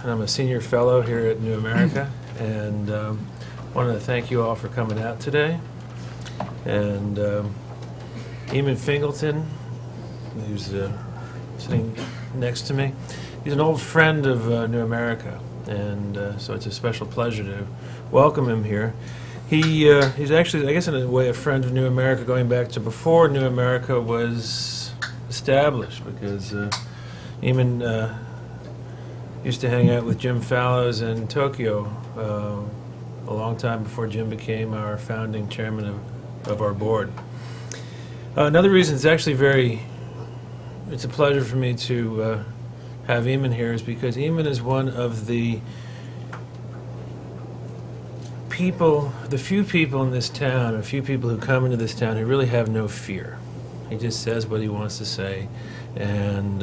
and I'm a senior fellow here at New America, and wanted to thank you all for coming out today. And Eamon Fingleton, who's sitting next to me, he's an old friend of New America, and so it's a special pleasure to welcome him here. He's actually, I guess in a way, a friend of New America going back to before New America was established, because Eamon used to hang out with Jim Fallows in Tokyo a long time before Jim became our founding chairman of our board. Another reason it's actually it's a pleasure for me to have Eamon here is because Eamon is one of the few people in this town, a few people who come into this town who really have no fear. He just says what he wants to say, and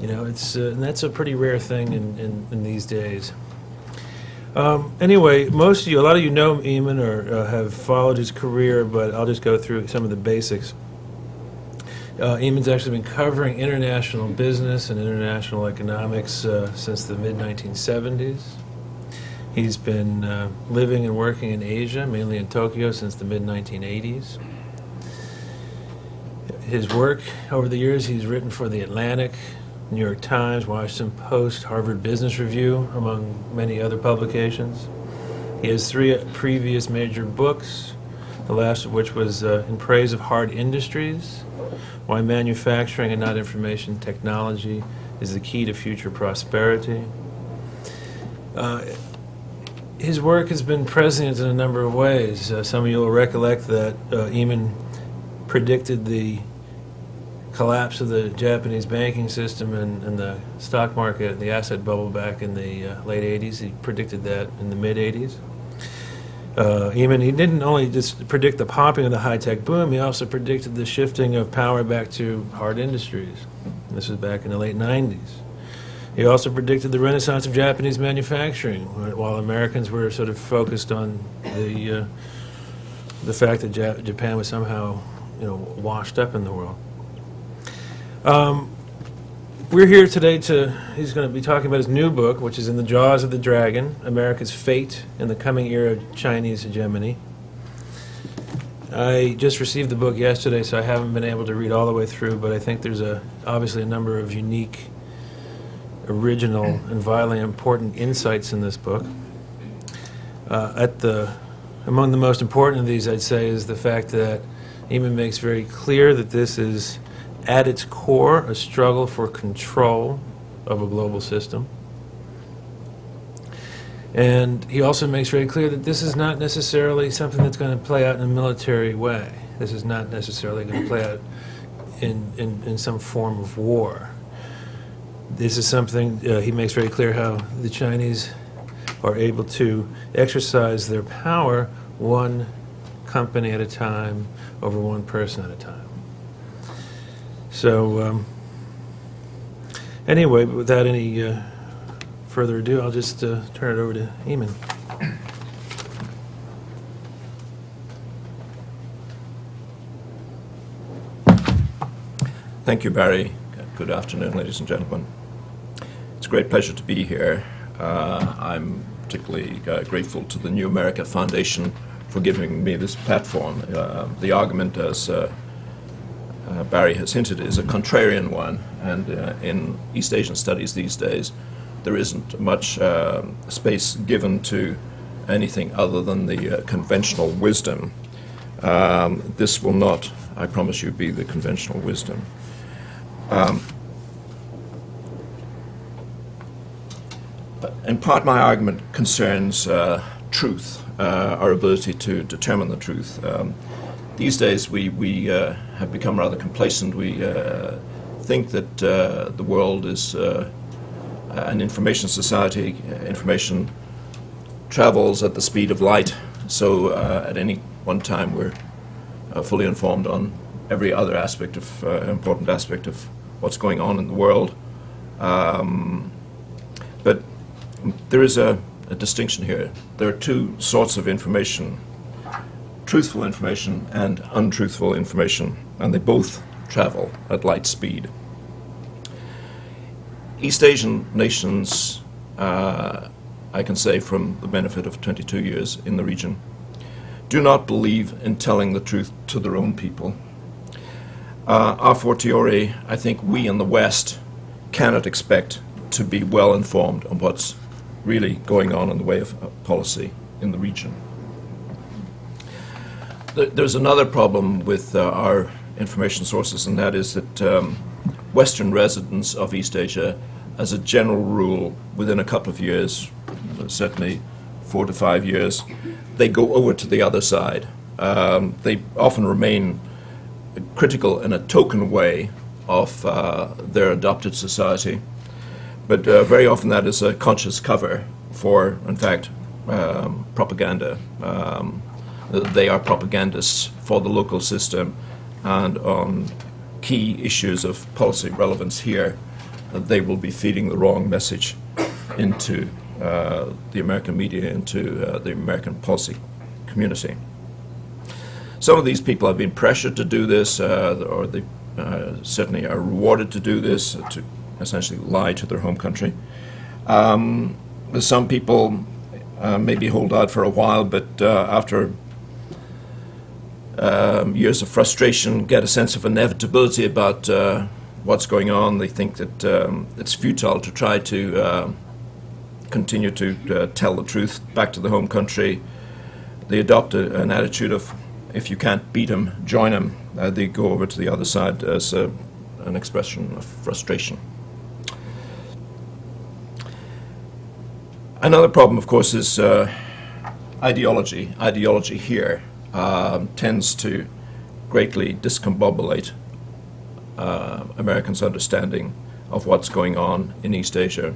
and that's a pretty rare thing in these days. Anyway, a lot of you know Eamon or have followed his career, but I'll just go through some of the basics. Eamon's actually been covering international business and international economics since the mid-1970s. He's been living and working in Asia, mainly in Tokyo, since the mid-1980s. His work over the years, he's written for The Atlantic, New York Times, Washington Post, Harvard Business Review, among many other publications. He has 3 previous major books, the last of which was In Praise of Hard Industries, Why Manufacturing and Not Information Technology is the Key to Future Prosperity. His work has been prescient in a number of ways. Some of you will recollect that Eamon predicted the collapse of the Japanese banking system and the stock market, the asset bubble back in the late 80s. He predicted that in the mid-80s. Eamon, he didn't only just predict the popping of the high-tech boom, he also predicted the shifting of power back to hard industries. This was back in the late 90s. He also predicted the renaissance of Japanese manufacturing, while Americans were sort of focused on the fact that Japan was somehow, washed up in the world. We're here today he's going to be talking about his new book, which is In the Jaws of the Dragon, America's Fate in the Coming Era of Chinese Hegemony. I just received the book yesterday, so I haven't been able to read all the way through, but I think there's obviously a number of unique, original, and vitally important insights in this book. Among the most important of these, I'd say, is the fact that Eamon makes very clear that this is, at its core, a struggle for control of a global system. And he also makes very clear that this is not necessarily something that's going to play out in a military way. This is not necessarily going to play out in some form of war. This is something, he makes very clear how the Chinese are able to exercise their power one company at a time over one person at a time. So, anyway, without any further ado, I'll just turn it over to Eamon. Thank you, Barry. Good afternoon, ladies and gentlemen. It's a great pleasure to be here. I'm particularly grateful to the New America Foundation for giving me this platform. The argument, as Barry has hinted, is a contrarian one, and in East Asian studies these days, there isn't much space given to anything other than the conventional wisdom. This will not, I promise you, be the conventional wisdom. In part, my argument concerns truth, our ability to determine the truth. These days, we have become rather complacent. We think that the world is an information society. Information travels at the speed of light, so at any one time we're fully informed on every other aspect of important aspect of what's going on in the world. But there is a distinction here. There are 2 sorts of information: truthful information and untruthful information, and they both travel at light speed. East Asian nations I can say from the benefit of 22 years in the region, do not believe in telling the truth to their own people. A fortiori, I think we in the West cannot expect to be well informed on what's really going on in the way of policy in the region. There's another problem with our information sources, and that is that Western residents of East Asia, as a general rule, within a couple of years, certainly 4 to 5 years, they go over to the other side. They often remain critical in a token way of their adopted society, but very often that is a conscious cover for, in fact, propaganda. They are propagandists for the local system, and on key issues of policy relevance here, they will be feeding the wrong message into the American media, into the American policy community. Some of these people have been pressured to do this, or they certainly are rewarded to do this, to essentially lie to their home country. Some people maybe hold out for a while, but after years of frustration, get a sense of inevitability about what's going on. They think that it's futile to try to continue to tell the truth back to the home country. They adopt an attitude of, if you can't beat them, join them. They go over to the other side as an expression of frustration. Another problem, of course, is ideology. Ideology here tends to greatly discombobulate Americans' understanding of what's going on in East Asia.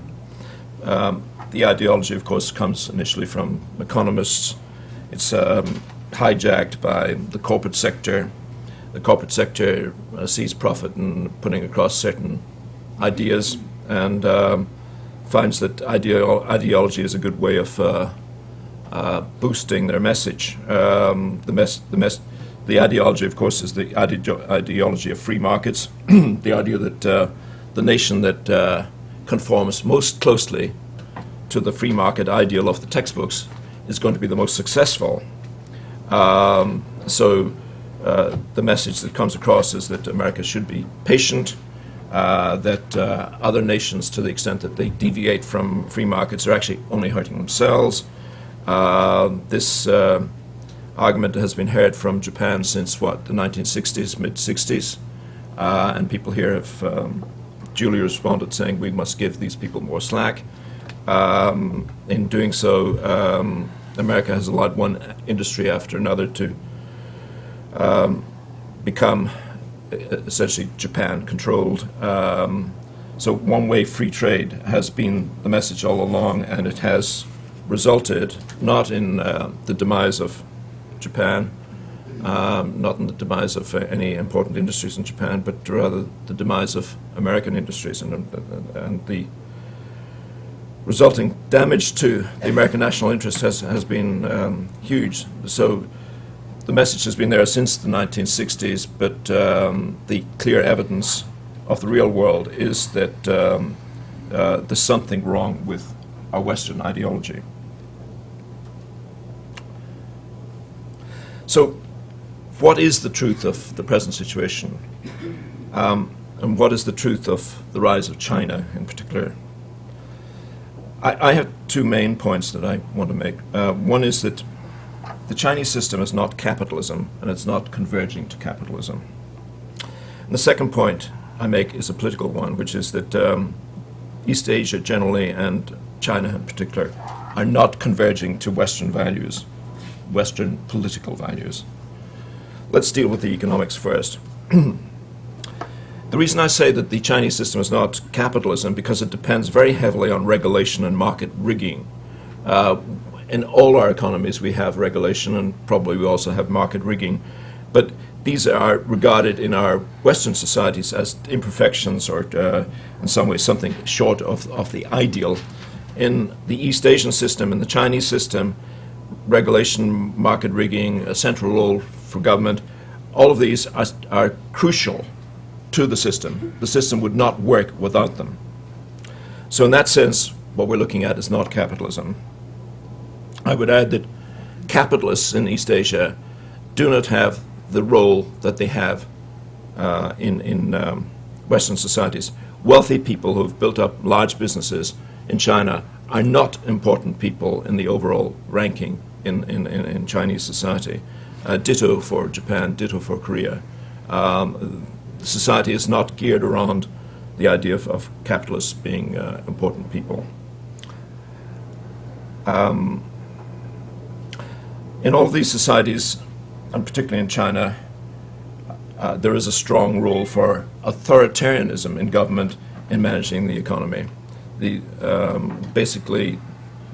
The ideology, of course, comes initially from economists. It's hijacked by the corporate sector. The corporate sector sees profit in putting across certain ideas and finds that ideology is a good way of boosting their message. The ideology, of course, is the ideology of free markets, the idea that the nation that conforms most closely to the free market ideal of the textbooks is going to be the most successful. So the message that comes across is that America should be patient, that other nations, to the extent that they deviate from free markets, are actually only hurting themselves. This argument has been heard from Japan since, the 1960s, mid-60s, and people here have duly responded saying we must give these people more slack. In doing so, America has allowed one industry after another to become essentially Japan-controlled. So one-way free trade has been the message all along, and it has resulted not in the demise of Japan, not in the demise of any important industries in Japan, but rather the demise of American industries, and the resulting damage to the American national interest has been huge. So the message has been there since the 1960s, but the clear evidence of the real world is that there's something wrong with our Western ideology. So what is the truth of the present situation? And what is the truth of the rise of China in particular? I have two main points that I want to make. One is that the Chinese system is not capitalism, and it's not converging to capitalism. And the second point I make is a political one, which is that East Asia generally, and China in particular, are not converging to Western values, Western political values. Let's deal with the economics first. The reason I say that the Chinese system is not capitalism, because it depends very heavily on regulation and market rigging. In all our economies we have regulation, and probably we also have market rigging, but these are regarded in our Western societies as imperfections, or in some ways something short of the ideal. In the East Asian system, in the Chinese system, regulation, market rigging, a central role for government, all of these are crucial to the system. The system would not work without them. So in that sense, what we're looking at is not capitalism. I would add that capitalists in East Asia do not have the role that they have in Western societies. Wealthy people who have built up large businesses in China are not important people in the overall ranking in Chinese society. Ditto for Japan, ditto for Korea. Society is not geared around the idea of capitalists being important people. In all of these societies, and particularly in China, there is a strong role for authoritarianism in government in managing the economy. Basically,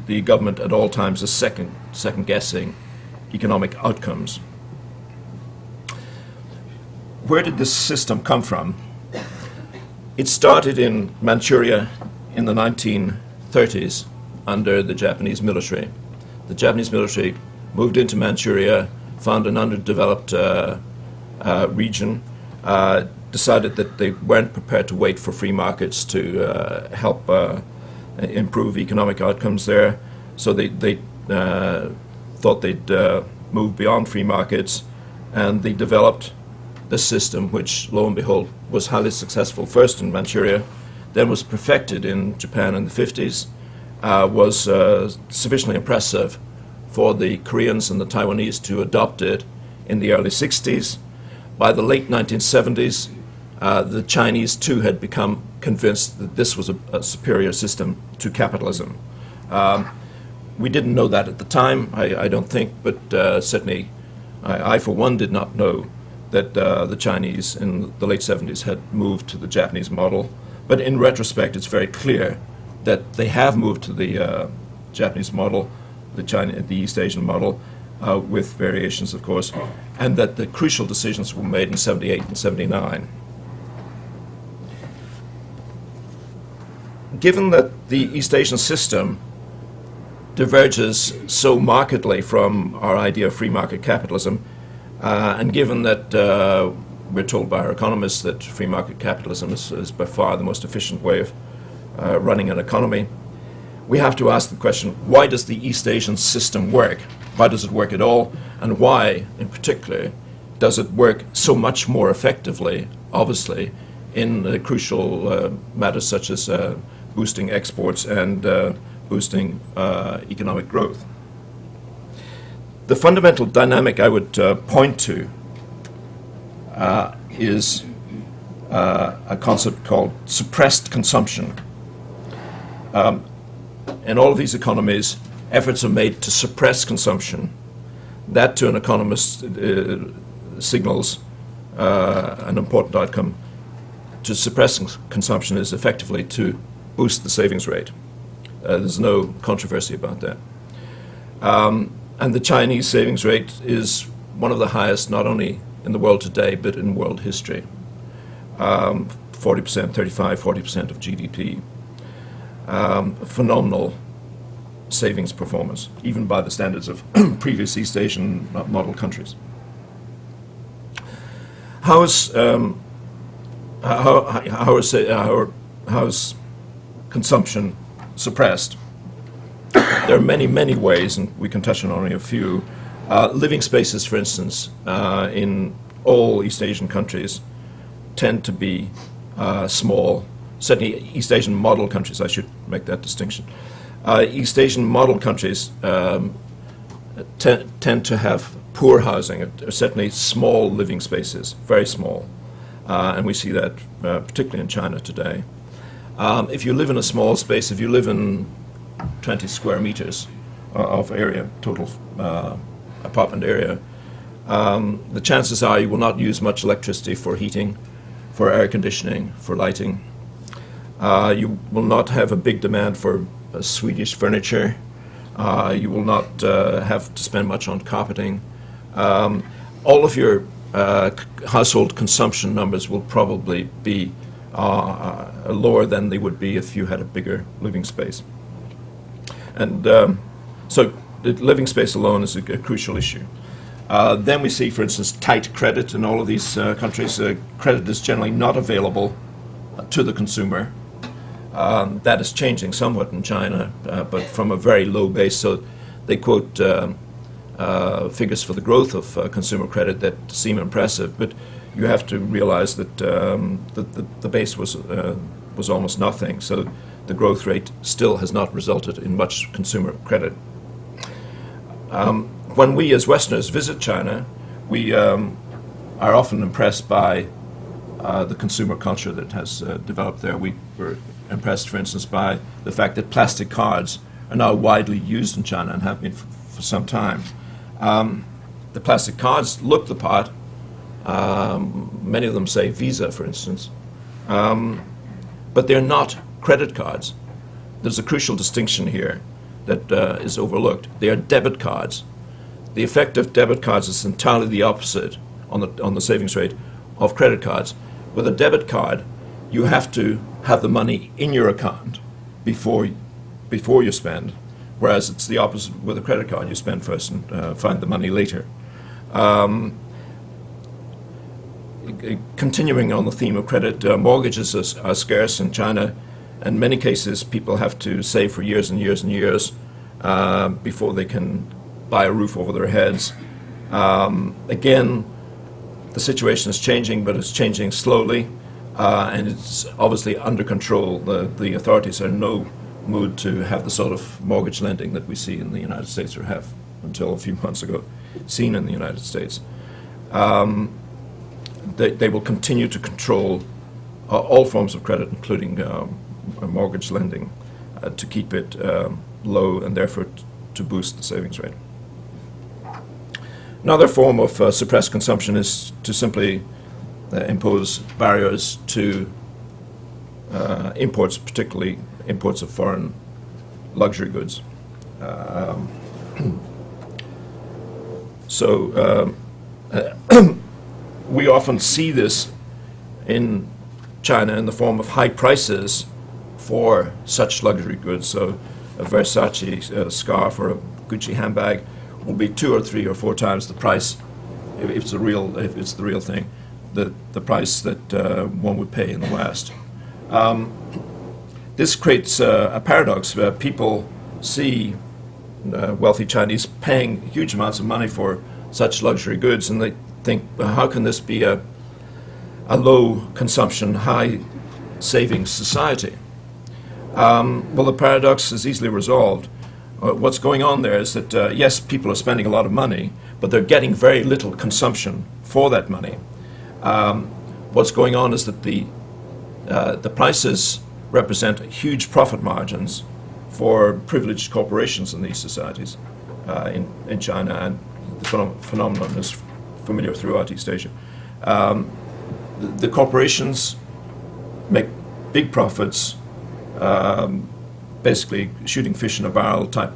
the government at all times is second-guessing economic outcomes. Where did this system come from? It started in Manchuria in the 1930s under the Japanese military. The Japanese military moved into Manchuria, found an underdeveloped region, decided that they weren't prepared to wait for free markets to help improve economic outcomes there. So they thought they'd move beyond free markets, and they developed this system, which, lo and behold, was highly successful first in Manchuria, then was perfected in Japan in the 50s, was sufficiently impressive for the Koreans and the Taiwanese to adopt it in the early 60s. By the late 1970s, the Chinese too had become convinced that this was a superior system to capitalism. We didn't know that at the time, I don't think, but certainly I for one did not know that the Chinese in the late 70s had moved to the Japanese model. But in retrospect, it's very clear that they have moved to the Japanese model, the East Asian model, with variations, of course, and that the crucial decisions were made in 78 and 79. Given that the East Asian system diverges so markedly from our idea of free market capitalism, and given that we're told by our economists that free market capitalism is by far the most efficient way of running an economy, we have to ask the question, why does the East Asian system work? Why does it work at all? And why, in particular, does it work so much more effectively, obviously, in crucial matters such as boosting exports and boosting economic growth? The fundamental dynamic I would point to is a concept called suppressed consumption. In all of these economies, efforts are made to suppress consumption. That, to an economist, signals an important outcome. To suppress consumption is effectively to boost the savings rate. There's no controversy about that. And the Chinese savings rate is one of the highest not only in the world today, but in world history. 40%, 40% of GDP. Phenomenal savings performance, even by the standards of previous East Asian model countries. How is consumption suppressed? There are many, many ways, and we can touch on only a few. Living spaces, for instance, in all East Asian countries tend to be small. Certainly East Asian model countries, I should make that distinction. East Asian model countries tend to have poor housing, certainly small living spaces, very small. And we see that particularly in China today. If you live in a small space, if you live in 20 square meters of area, total apartment area, the chances are you will not use much electricity for heating, for air conditioning, for lighting. You will not have a big demand for Swedish furniture. You will not have to spend much on carpeting. All of your household consumption numbers will probably be lower than they would be if you had a bigger living space. And so the living space alone is a crucial issue. Then we see, for instance, tight credit in all of these countries. Credit is generally not available to the consumer. That is changing somewhat in China, but from a very low base. So they quote figures for the growth of consumer credit that seem impressive, but you have to realize that the base was almost nothing. So the growth rate still has not resulted in much consumer credit. When we as Westerners visit China, we are often impressed by the consumer culture that has developed there. We were impressed, for instance, by the fact that plastic cards are now widely used in China and have been for some time. The plastic cards look the part. Many of them say Visa, for instance, but they're not credit cards. There's a crucial distinction here that is overlooked. They are debit cards. The effect of debit cards is entirely the opposite on the savings rate of credit cards. With a debit card, you have to have the money in your account before you spend, whereas it's the opposite with a credit card. You spend first and find the money later. Continuing on the theme of credit, mortgages are scarce in China. In many cases, people have to save for years and years and years before they can buy a roof over their heads. Again, the situation is changing, but it's changing slowly, and it's obviously under control. The authorities are in no mood to have the sort of mortgage lending that we see in the United States, or have until a few months ago seen in the United States. They will continue to control all forms of credit, including mortgage lending, to keep it low and therefore to boost the savings rate. Another form of suppressed consumption is to simply impose barriers to imports, particularly imports of foreign luxury goods. We often see this in China in the form of high prices for such luxury goods. So a Versace scarf or a Gucci handbag will be 2 or 3 or 4 times the price, if it's the real thing, the price that one would pay in the West. This creates a paradox where people see wealthy Chinese paying huge amounts of money for such luxury goods, and they think, well, how can this be a low consumption, high savings society? Well, the paradox is easily resolved. What's going on there is that, yes, people are spending a lot of money, but they're getting very little consumption for that money. What's going on is that the prices represent huge profit margins for privileged corporations in these societies in China, and the phenomenon is familiar throughout East Asia. The corporations make big profits, basically shooting fish in a barrel type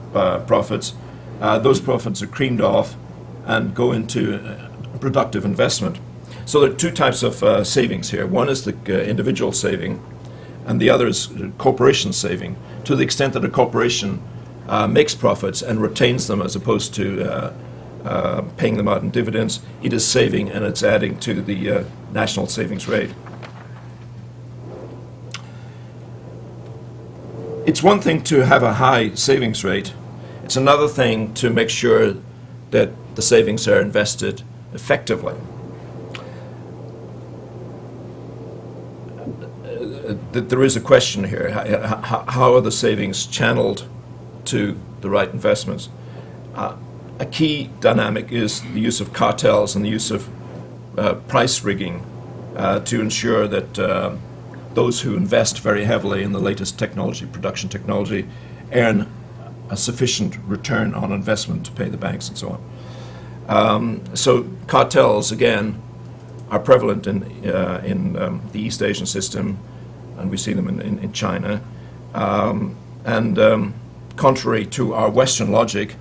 profits. Those profits are creamed off and go into productive investment. So there are 2 types of savings here. One is the individual saving, and the other is corporation saving. To the extent that a corporation makes profits and retains them as opposed to paying them out in dividends, it is saving, and it's adding to the national savings rate. It's one thing to have a high savings rate. It's another thing to make sure that the savings are invested effectively. There is a question here. How are the savings channeled to the right investments? A key dynamic is the use of cartels and the use of price rigging to ensure that those who invest very heavily in the latest technology, production technology, earn a sufficient return on investment to pay the banks and so on. So cartels, again, are prevalent in the East Asian system, and we see them in China. Contrary to our Western logic,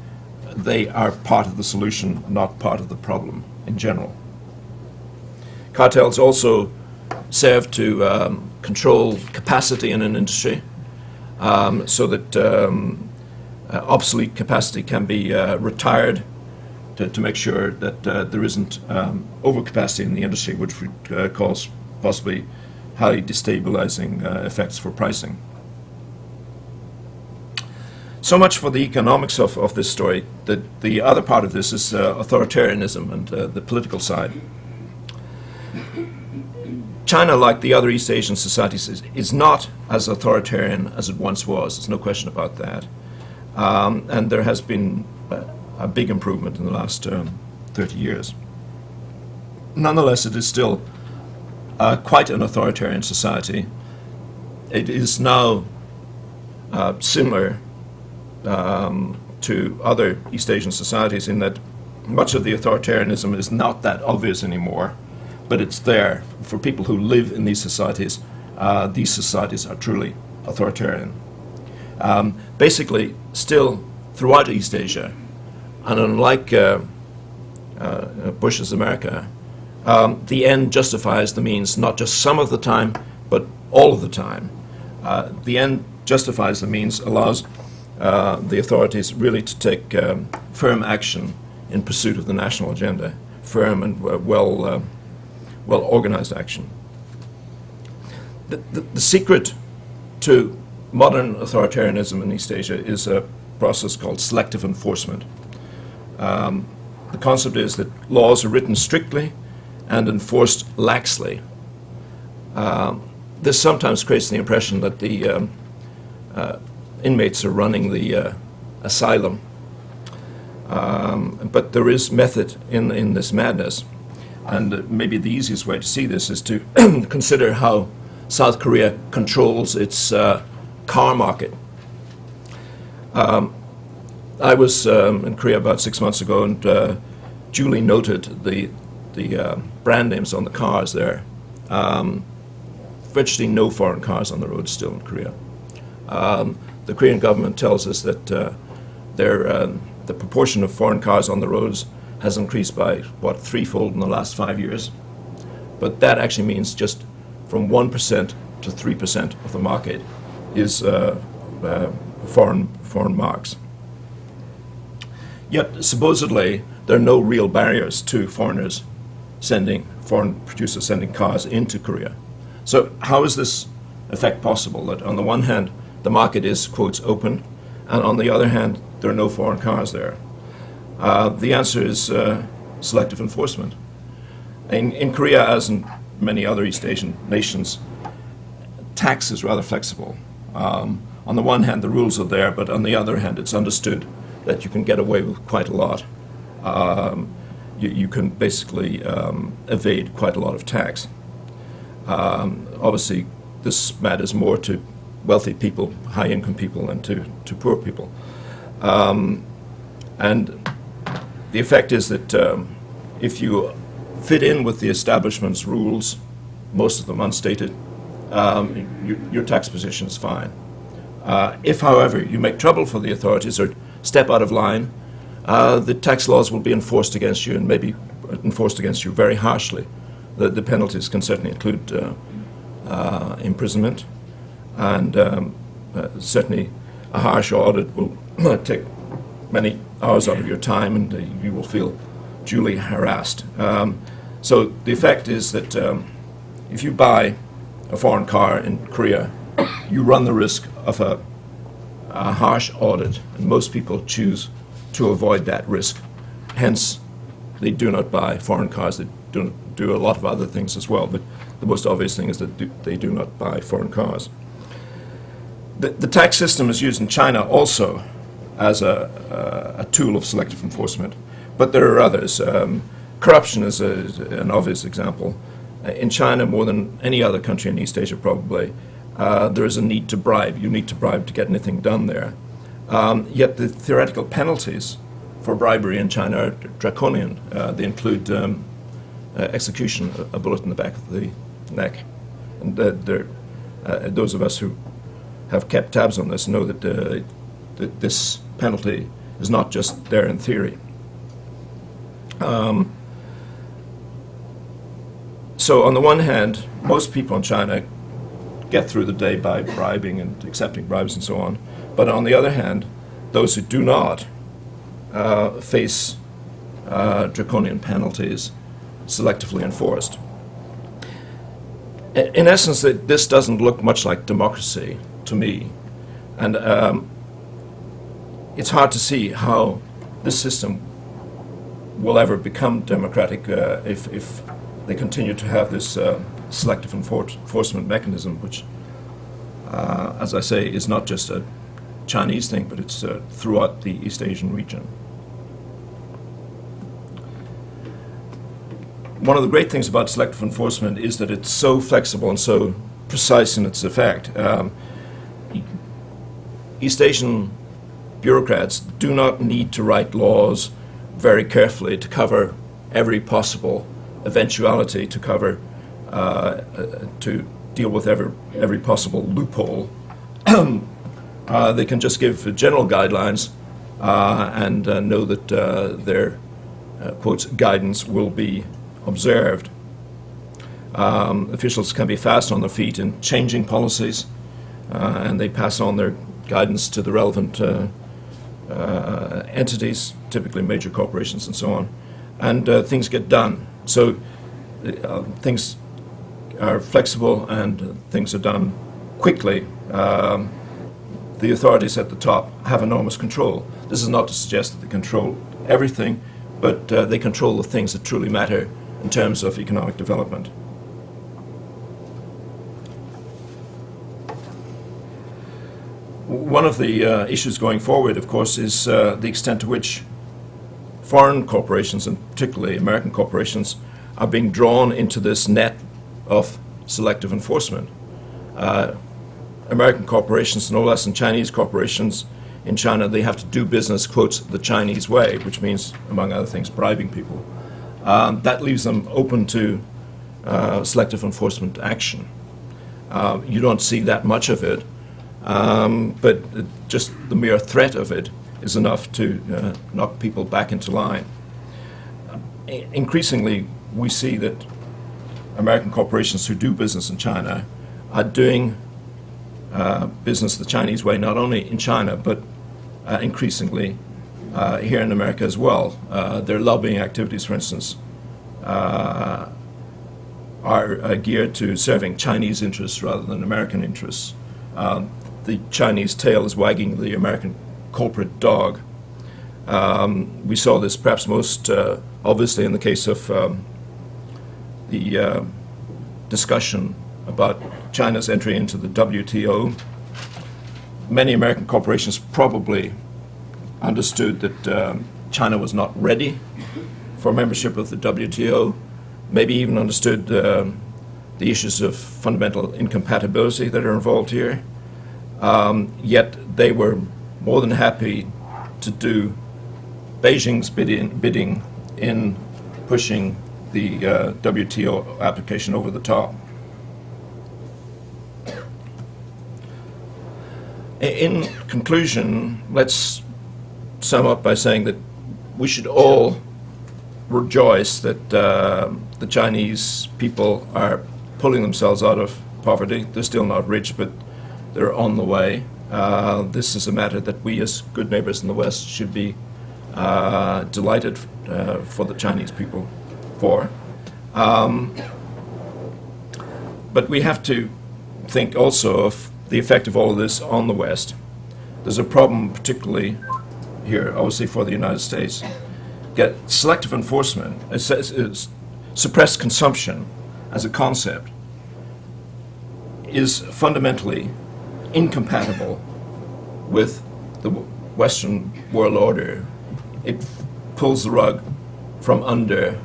they are part of the solution, not part of the problem in general. Cartels also serve to control capacity in an industry so that obsolete capacity can be retired to make sure that there isn't overcapacity in the industry, which would cause possibly highly destabilizing effects for pricing. So much for the economics of this story. The other part of this is authoritarianism and the political side. China, like the other East Asian societies, is not as authoritarian as it once was. There's no question about that. And there has been a big improvement in the last 30 years. Nonetheless, it is still quite an authoritarian society. It is now similar to other East Asian societies in that much of the authoritarianism is not that obvious anymore, but it's there. For people who live in these societies are truly authoritarian. Basically, still throughout East Asia, and unlike Bush's America, the end justifies the means not just some of the time, but all of the time. The end justifies the means, allows the authorities really to take firm action in pursuit of the national agenda, firm and well-organized action. The secret to modern authoritarianism in East Asia is a process called selective enforcement. The concept is that laws are written strictly and enforced laxly. This sometimes creates the impression that the inmates are running the asylum. But there is method in this madness. And maybe the easiest way to see this is to consider how South Korea controls its car market. I was in Korea about 6 months ago and duly noted the brand names on the cars there. Virtually no foreign cars on the road still in Korea. The Korean government tells us that the proportion of foreign cars on the roads has increased by, threefold in the last 5 years. But that actually means just from 1% to 3% of the market is foreign marks. Yet supposedly there are no real barriers to foreign producers sending cars into Korea. So how is this effect possible, that on the one hand the market is, quotes, open, and on the other hand there are no foreign cars there? The answer is selective enforcement. In Korea, as in many other East Asian nations, tax is rather flexible. On the one hand the rules are there, but on the other hand it's understood that you can get away with quite a lot. You can basically evade quite a lot of tax. Obviously, this matters more to wealthy people, high-income people, than to poor people. And the effect is that if you fit in with the establishment's rules, most of them unstated, your tax position is fine. If, however, you make trouble for the authorities or step out of line, the tax laws will be enforced against you, and maybe enforced against you very harshly. The penalties can certainly include imprisonment, and certainly a harsh audit will take many hours out of your time, and you will feel duly harassed. So the effect is that if you buy a foreign car in Korea, you run the risk of a harsh audit, and most people choose to avoid that risk. Hence, they do not buy foreign cars. They do a lot of other things as well, but the most obvious thing is that they do not buy foreign cars. The tax system is used in China also as a tool of selective enforcement, but there are others. Corruption is an obvious example. In China, more than any other country in East Asia probably, there is a need to bribe. You need to bribe to get anything done there. Yet the theoretical penalties for bribery in China are draconian. They include execution, a bullet in the back of the neck. And those of us who have kept tabs on this know that this penalty is not just there in theory. So on the one hand, most people in China get through the day by bribing and accepting bribes and so on. But on the other hand, those who do not face draconian penalties selectively enforced. In essence, this doesn't look much like democracy to me. And it's hard to see how this system will ever become democratic if they continue to have this selective enforcement mechanism, which, as I say, is not just a Chinese thing, but it's throughout the East Asian region. One of the great things about selective enforcement is that it's so flexible and so precise in its effect. East Asian bureaucrats do not need to write laws very carefully to cover every possible eventuality, to cover, to deal with every possible loophole. They can just give general guidelines and know that their, quotes, guidance will be observed. Officials can be fast on their feet in changing policies, and they pass on their guidance to the relevant entities, typically major corporations and so on, and things get done. So things are flexible and things are done quickly. The authorities at the top have enormous control. This is not to suggest that they control everything, but they control the things that truly matter in terms of economic development. One of the issues going forward, of course, is the extent to which foreign corporations, and particularly American corporations, are being drawn into this net of selective enforcement. American corporations, no less than Chinese corporations in China, they have to do business, quotes, the Chinese way, which means, among other things, bribing people. That leaves them open to selective enforcement action. You don't see that much of it, but just the mere threat of it is enough to knock people back into line. Increasingly, we see that American corporations who do business in China are doing business the Chinese way, not only in China, but increasingly here in America as well. Their lobbying activities, for instance, are geared to serving Chinese interests rather than American interests. The Chinese tail is wagging the American corporate dog. We saw this perhaps most obviously in the case of the discussion about China's entry into the WTO. Many American corporations probably understood that China was not ready for membership of the WTO, maybe even understood the issues of fundamental incompatibility that are involved here. Yet they were more than happy to do Beijing's bidding in pushing the WTO application over the top. In conclusion, let's sum up by saying that we should all rejoice that the Chinese people are pulling themselves out of poverty. They're still not rich, but they're on the way. This is a matter that we as good neighbors in the West should be delighted for the Chinese people for. But we have to think also of the effect of all of this on the West. There's a problem particularly here, obviously, for the United States. Get selective enforcement, suppressed consumption as a concept is fundamentally incompatible with the Western world order. It pulls the rug from under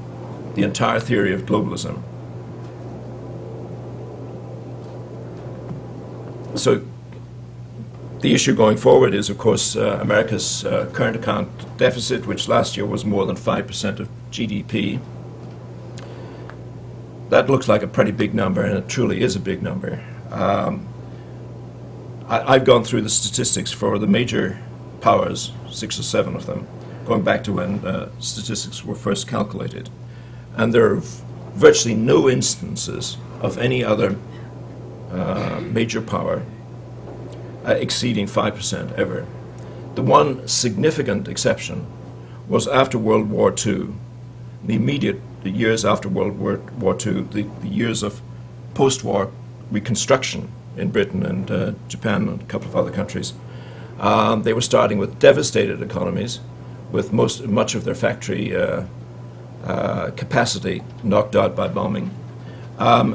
the entire theory of globalism. So the issue going forward is, of course, America's current account deficit, which last year was more than 5% of GDP. That looks like a pretty big number, and it truly is a big number. I've gone through the statistics for the major powers, 6 or 7 of them, going back to when statistics were first calculated. And there are virtually no instances of any other major power exceeding 5% ever. The one significant exception was after World War II, the immediate years after World War II, the years of post-war reconstruction in Britain and Japan and a couple of other countries. They were starting with devastated economies, with much of their factory capacity knocked out by bombing.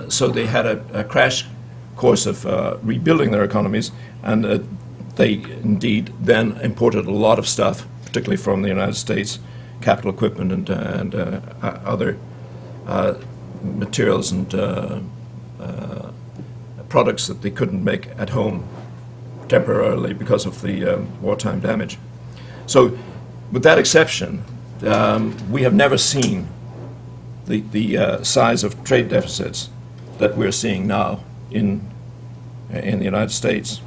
So they had a crash course of rebuilding their economies, and they indeed then imported a lot of stuff, particularly from the United States, capital equipment and other materials and products that they couldn't make at home temporarily because of the wartime damage. So, with that exception, we have never seen the size of trade deficits that we're seeing now in the United States.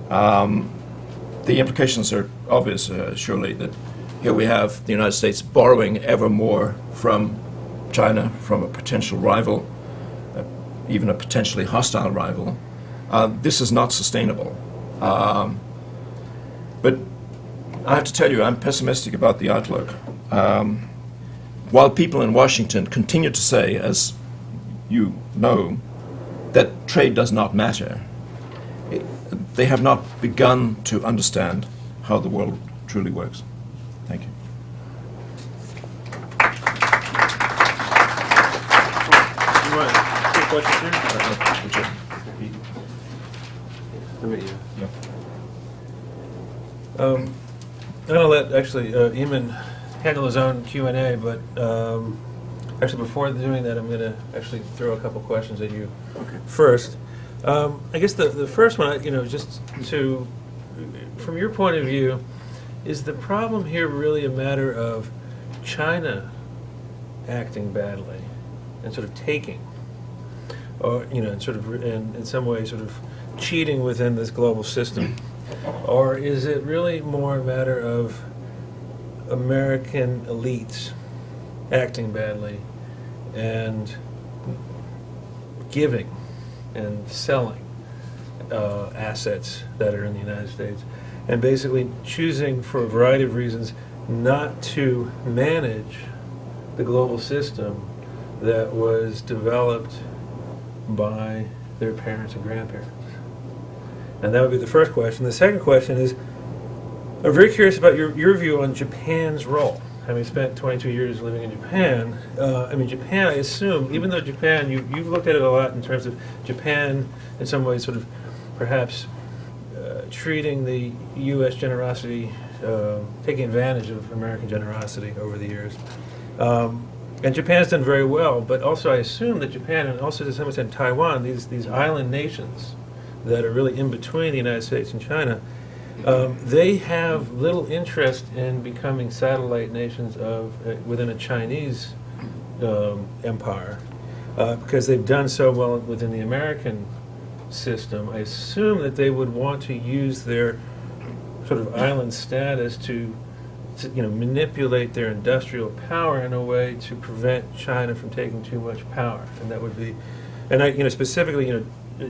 The implications are obvious, surely, that here we have the United States borrowing ever more from China, from a potential rival, even a potentially hostile rival. This is not sustainable. But I have to tell you, I'm pessimistic about the outlook. While people in Washington continue to say, as you know, that trade does not matter, they have not begun to understand how the world truly works. Thank you. You want quick questions here? I'm going to let actually Eamon handle his own Q&A, but actually before doing that, I'm going to actually throw a couple questions at you first. I guess the first one, just to, from your point of view, is the problem here really a matter of China acting badly and sort of taking, or and sort of in some way sort of cheating within this global system, or is it really more a matter of American elites acting badly and giving and selling assets that are in the United States, and basically choosing for a variety of reasons not to manage the global system that was developed by their parents and grandparents? And that would be the first question. The second question is, I'm very curious about your view on Japan's role. Having spent 22 years living in Japan, Japan, I assume, even though Japan, you've looked at it a lot in terms of Japan, in some ways, sort of perhaps treating the U.S. generosity, taking advantage of American generosity over the years. And Japan's done very well, but also I assume that Japan, and also to some extent Taiwan, these island nations that are really in between the United States and China, they have little interest in becoming satellite nations within a Chinese empire, because they've done so well within the American system. I assume that they would want to use their sort of island status to manipulate their industrial power in a way to prevent China from taking too much power, and that would be, and specifically,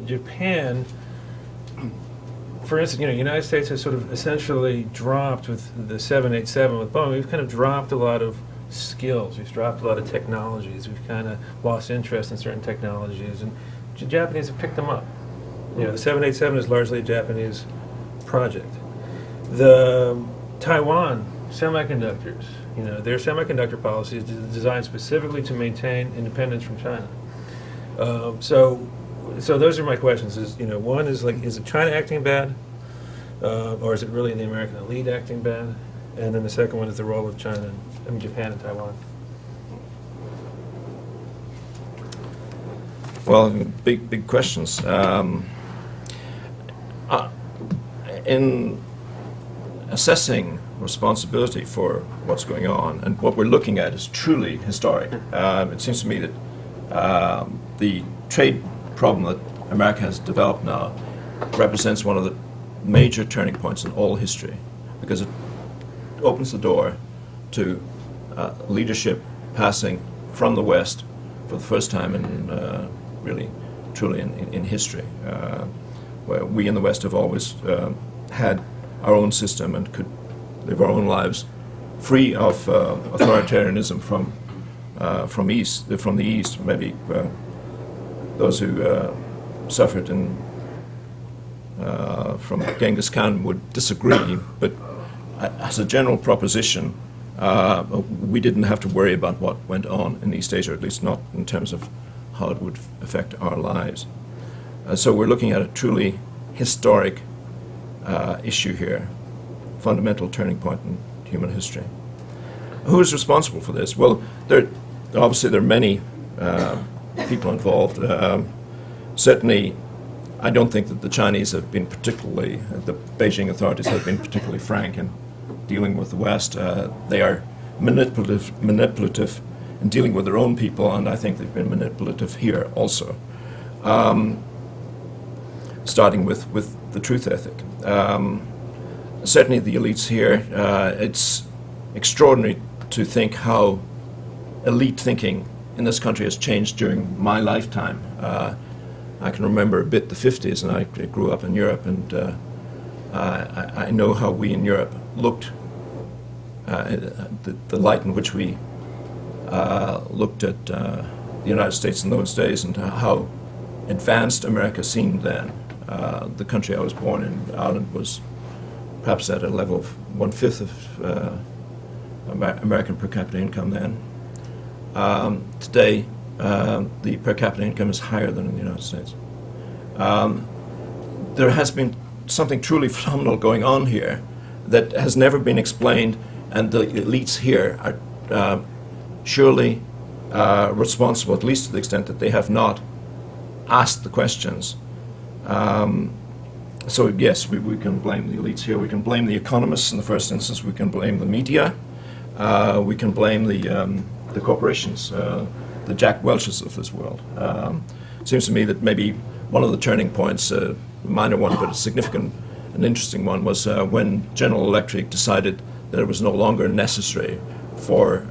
Japan. For instance, the United States has sort of essentially dropped with the 787 with Boeing. We've kind of dropped a lot of skills. We've dropped a lot of technologies. We've kind of lost interest in certain technologies, and the Japanese have picked them up. The 787 is largely a Japanese project. The Taiwan semiconductors, their semiconductor policy is designed specifically to maintain independence from China. So those are my questions. One is is it China acting bad, or is it really the American elite acting bad? And then the second one is the role of Japan and Taiwan. Well, big questions. In assessing responsibility for what's going on, and what we're looking at is truly historic. It seems to me that the trade problem that America has developed now represents one of the major turning points in all history, because it opens the door to leadership passing from the West for the first time in really, truly in history, where we in the West have always had our own system and could live our own lives free of authoritarianism from the East, maybe those who suffered in from Genghis Khan would disagree, but as a general proposition, we didn't have to worry about what went on in East Asia, at least not in terms of how it would affect our lives. So we're looking at a truly historic issue here, fundamental turning point in human history. Who is responsible for this? Well, obviously there are many people involved. Certainly, I don't think that the Chinese have been particularly, the Beijing authorities have been particularly frank in dealing with the West. They are manipulative in dealing with their own people, and I think they've been manipulative here also. Starting with the truth ethic. Certainly the elites here, it's extraordinary to think how elite thinking in this country has changed during my lifetime. I can remember a bit the 50s, and I grew up in Europe, and I know how we in Europe looked, the light in which we looked at the United States in those days, and how advanced America seemed then. The country I was born in, Ireland, was perhaps at a level of 1/5 of American per capita income then. Today, the per capita income is higher than in the United States. There has been something truly phenomenal going on here that has never been explained, and the elites here are surely responsible, at least to the extent that they have not asked the questions. So yes, we can blame the elites here. We can blame the economists in the first instance. We can blame the media. We can blame the corporations, the Jack Welches of this world. It seems to me that maybe one of the turning points, a minor one but a significant and interesting one, was when General Electric decided that it was no longer necessary for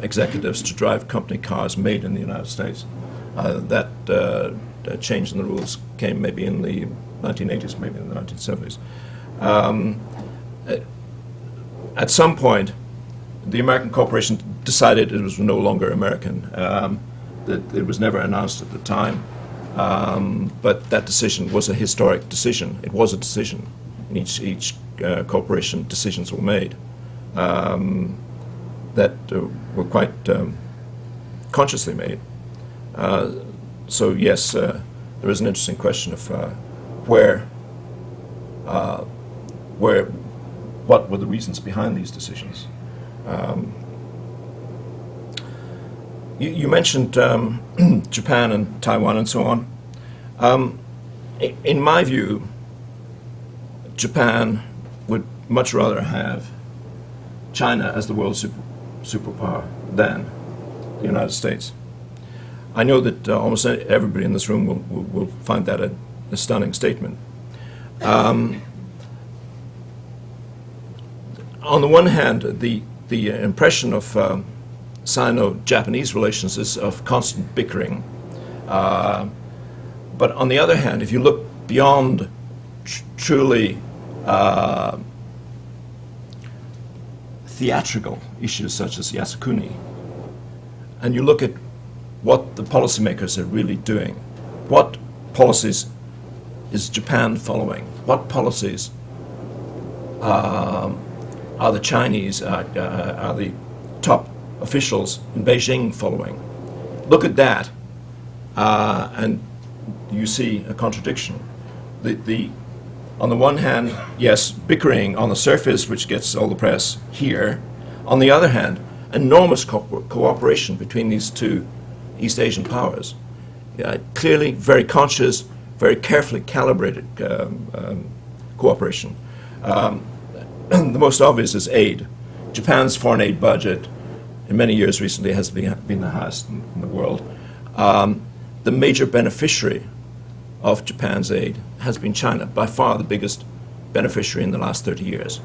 executives to drive company cars made in the United States. That change in the rules came maybe in the 1980s, maybe in the 1970s. At some point, the American corporation decided it was no longer American. That it was never announced at the time, but that decision was a historic decision. It was a decision. In each corporation, decisions were made that were quite consciously made. So yes, there is an interesting question of what were the reasons behind these decisions. You mentioned Japan and Taiwan and so on. In my view, Japan would much rather have China as the world superpower than the United States. I know that almost everybody in this room will find that a stunning statement. On the one hand, the impression of Sino-Japanese relations is of constant bickering. But on the other hand, if you look beyond truly theatrical issues such as Yasukuni, and you look at what the policymakers are really doing, what policies is Japan following, what policies are the Chinese, are the top officials in Beijing following. Look at that, and you see a contradiction. On the one hand, yes, bickering on the surface, which gets all the press here. On the other hand, enormous cooperation between these two East Asian powers. Clearly, very conscious, very carefully calibrated cooperation. The most obvious is aid. Japan's foreign aid budget, in many years recently, has been the highest in the world. The major beneficiary of Japan's aid has been China, by far the biggest beneficiary in the last 30 years.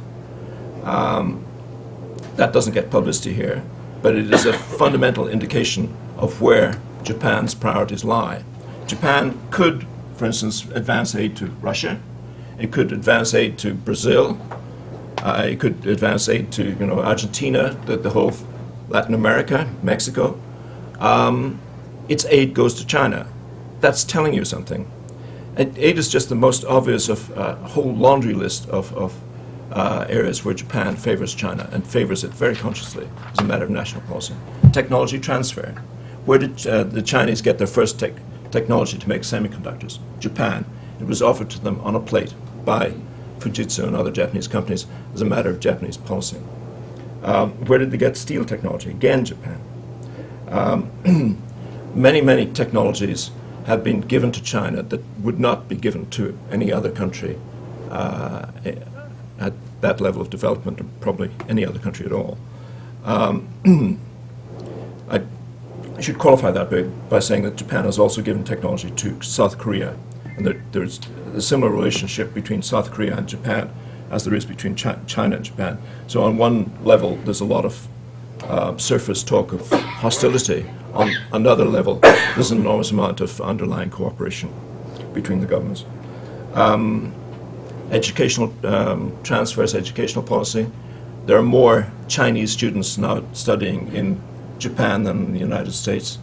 That doesn't get publicity here, but it is a fundamental indication of where Japan's priorities lie. Japan could, for instance, advance aid to Russia. It could advance aid to Brazil. It could advance aid to Argentina, the whole Latin America, Mexico. Its aid goes to China. That's telling you something. And eight is just the most obvious of a whole laundry list of areas where Japan favors China and favors it very consciously as a matter of national policy. Technology transfer. Where did the Chinese get their first technology to make semiconductors? Japan. It was offered to them on a plate by Fujitsu and other Japanese companies as a matter of Japanese policy. Where did they get steel technology? Again, Japan. Many technologies have been given to China that would not be given to any other country at that level of development, or probably any other country at all. I should qualify that by saying that Japan has also given technology to South Korea, and there's a similar relationship between South Korea and Japan as there is between China and Japan. So on one level, there's a lot of surface talk of hostility. On another level, there's an enormous amount of underlying cooperation between the governments. Educational transfers, educational policy. There are more Chinese students now studying in Japan than in the United States.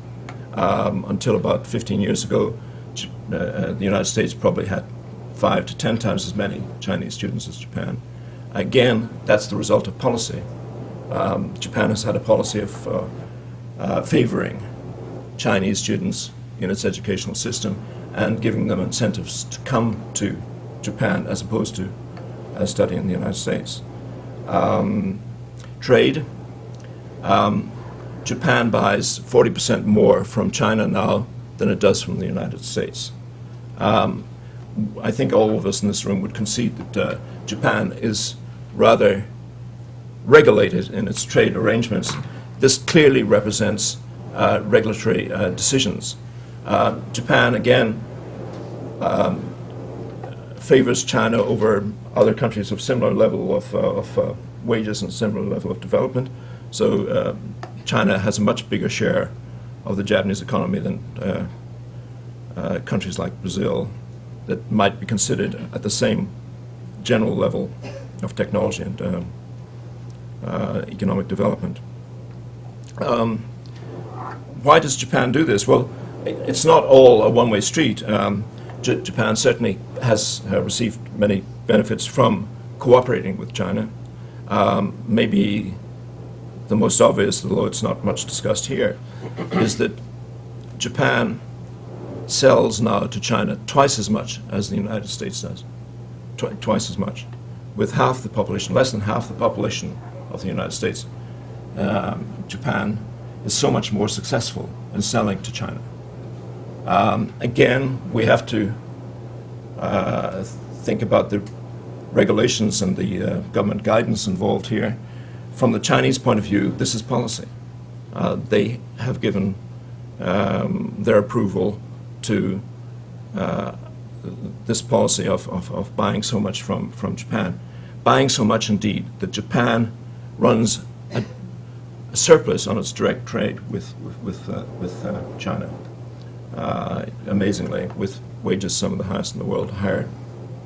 Until about 15 years ago, the United States probably had 5 to 10 times as many Chinese students as Japan. Again, that's the result of policy. Japan has had a policy of favoring Chinese students in its educational system and giving them incentives to come to Japan as opposed to study in the United States. Trade. Japan buys 40% more from China now than it does from the United States. I think all of us in this room would concede that Japan is rather regulated in its trade arrangements. This clearly represents regulatory decisions. Japan, again, favors China over other countries of similar level of wages and similar level of development. So China has a much bigger share of the Japanese economy than countries like Brazil that might be considered at the same general level of technology and economic development. Why does Japan do this? Well, it's not all a one-way street. Japan certainly has received many benefits from cooperating with China. Maybe the most obvious, although it's not much discussed here, is that Japan sells now to China twice as much as the United States does. Twice as much. With half the population, less than half the population of the United States, Japan is so much more successful in selling to China. Again, we have to think about the regulations and the government guidance involved here. From the Chinese point of view, this is policy. They have given their approval to this policy of buying so much from Japan. Buying so much indeed that Japan runs a surplus on its direct trade with China. Amazingly, with wages some of the highest in the world, higher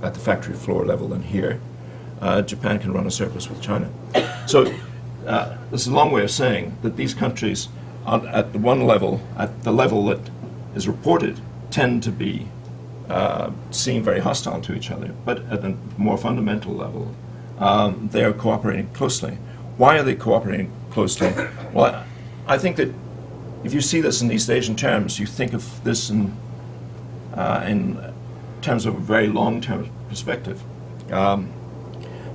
at the factory floor level than here, Japan can run a surplus with China. So this is a long way of saying that these countries, at the one level, at the level that is reported, tend to be seem very hostile to each other, but at a more fundamental level, they are cooperating closely. Why are they cooperating closely? Well, I think that if you see this in East Asian terms, you think of this in terms of a very long-term perspective.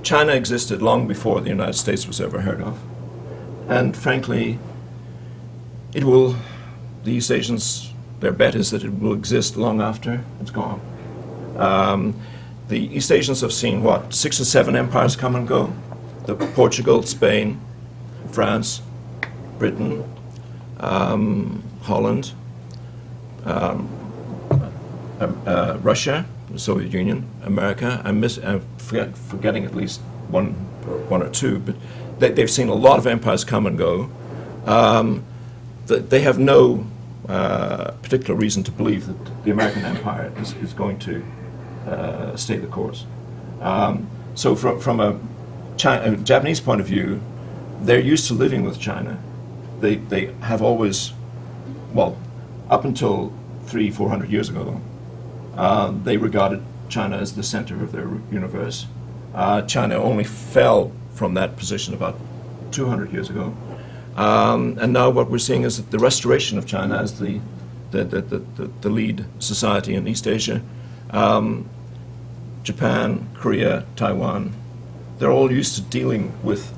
China existed long before the United States was ever heard of, and frankly, the East Asians, their bet is that it will exist long after it's gone. The East Asians have seen, 6 or 7 empires come and go? Portugal, Spain, France, Britain, Holland, Russia, the Soviet Union, America. I'm forgetting at least one or two, but they've seen a lot of empires come and go. They have no particular reason to believe that the American empire is going to stay the course. So from a Japanese point of view, they're used to living with China. They have always, up until 300-400 years ago, They regarded China as the center of their universe. China only fell from that position about 200 years ago. And now what we're seeing is that the restoration of China as the lead society in East Asia. Japan, Korea, Taiwan, they're all used to dealing with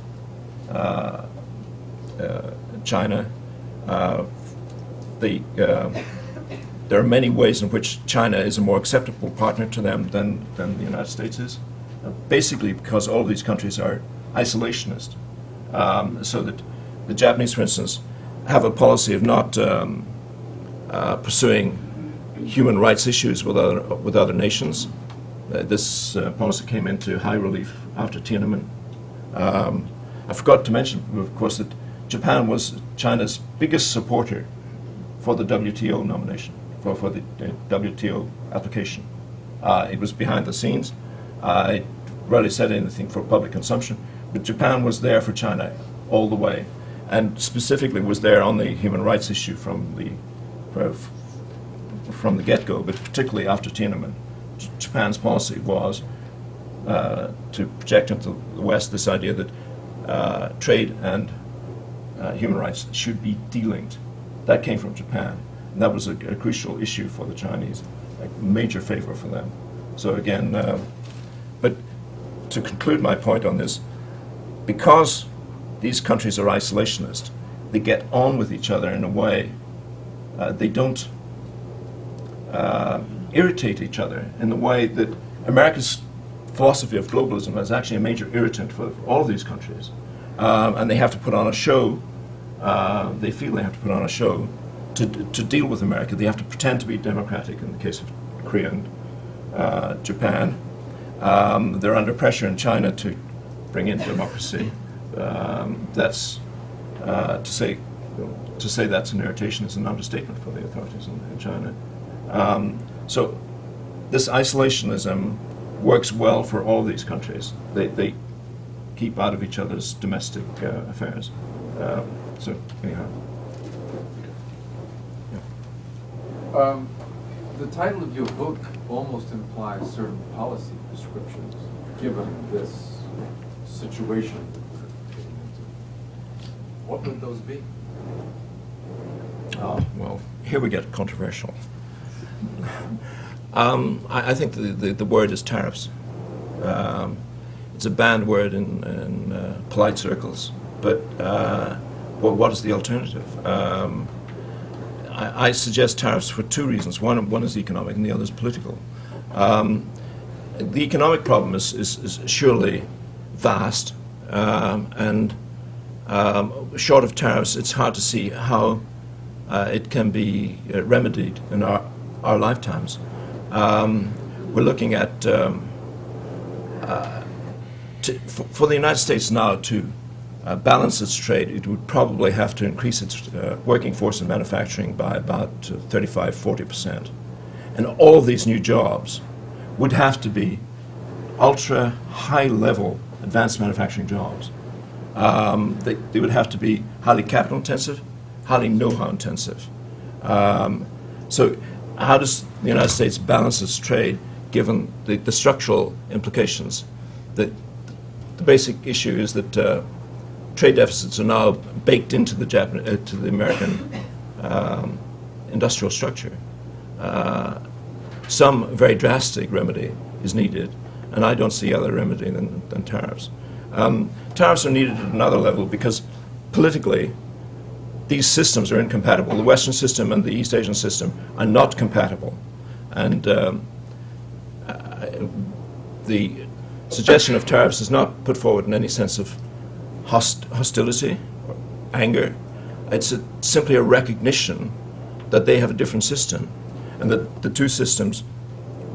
China. There are many ways in which China is a more acceptable partner to them than the United States is, basically because all of these countries are isolationist. So that the Japanese, for instance, have a policy of not pursuing human rights issues with other nations. This policy came into high relief after Tiananmen. I forgot to mention, of course, that Japan was China's biggest supporter for the WTO nomination, for the WTO application. It was behind the scenes. It rarely said anything for public consumption, but Japan was there for China all the way, and specifically was there on the human rights issue from the get-go, but particularly after Tiananmen. Japan's policy was to project into the West this idea that trade and human rights should be delinked. That came from Japan, and that was a crucial issue for the Chinese, a major favor for them. So again, but to conclude my point on this, because these countries are isolationist, they get on with each other in a way, they don't irritate each other in the way that America's philosophy of globalism is actually a major irritant for all of these countries. And they have to put on a show, they feel they have to put on a show to deal with America. They have to pretend to be democratic in the case of Korea and Japan. They're under pressure in China to bring in democracy. That's to say that's an irritation is an understatement for the authorities in China. So this isolationism works well for all these countries. They keep out of each other's domestic affairs. So anyhow. Yeah. The title of your book almost implies certain policy prescriptions, given this situation. What would those be? Well, here we get controversial. I think the word is tariffs. It's a banned word in polite circles, but well, what is the alternative? I suggest tariffs for two reasons. One is economic, and the other is political. The economic problem is surely vast, and short of tariffs, it's hard to see how it can be remedied in our lifetimes. We're looking at for the United States now to balance its trade, it would probably have to increase its working force in manufacturing by about 35-40%. And all of these new jobs would have to be ultra high level advanced manufacturing jobs. They would have to be highly capital intensive, highly know-how intensive. So how does the United States balance its trade given the structural implications? The basic issue is that trade deficits are now baked into the American industrial structure. Some very drastic remedy is needed, and I don't see other remedy than tariffs. Tariffs are needed at another level because politically these systems are incompatible. The Western system and the East Asian system are not compatible. And the suggestion of tariffs is not put forward in any sense of hostility or anger. It's simply a recognition that they have a different system and that the two systems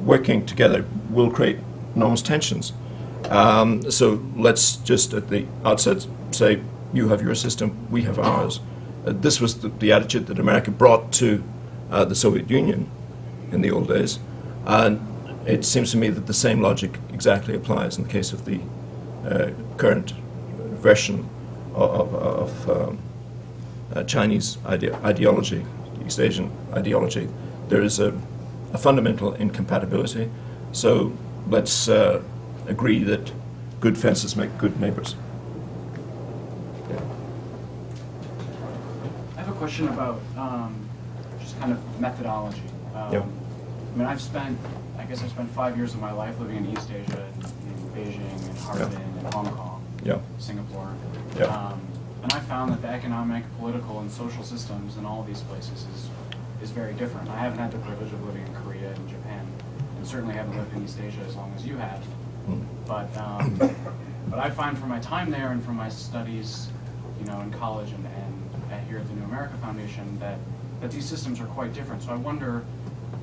working together will create enormous tensions. So let's just at the outset say, you have your system, we have ours. This was the attitude that America brought to the Soviet Union in the old days. And it seems to me that the same logic exactly applies in the case of the current version of Chinese ideology, East Asian ideology. There is a a fundamental incompatibility. So let's agree that good fences make good neighbors. I have a question about just kind of methodology. Yeah. I mean, I guess I've spent 5 years of my life living in East Asia, in Beijing and Harbin and Hong Kong, Yeah. Singapore. Yeah. And I found that the economic, political, and social systems in all of these places is very different. I haven't had the privilege of living in Korea and Japan, and certainly haven't lived in East Asia as long as you have. Mm. But I find from my time there and from my studies, you know, in college and here at the New America Foundation, that these systems are quite different. So I wonder,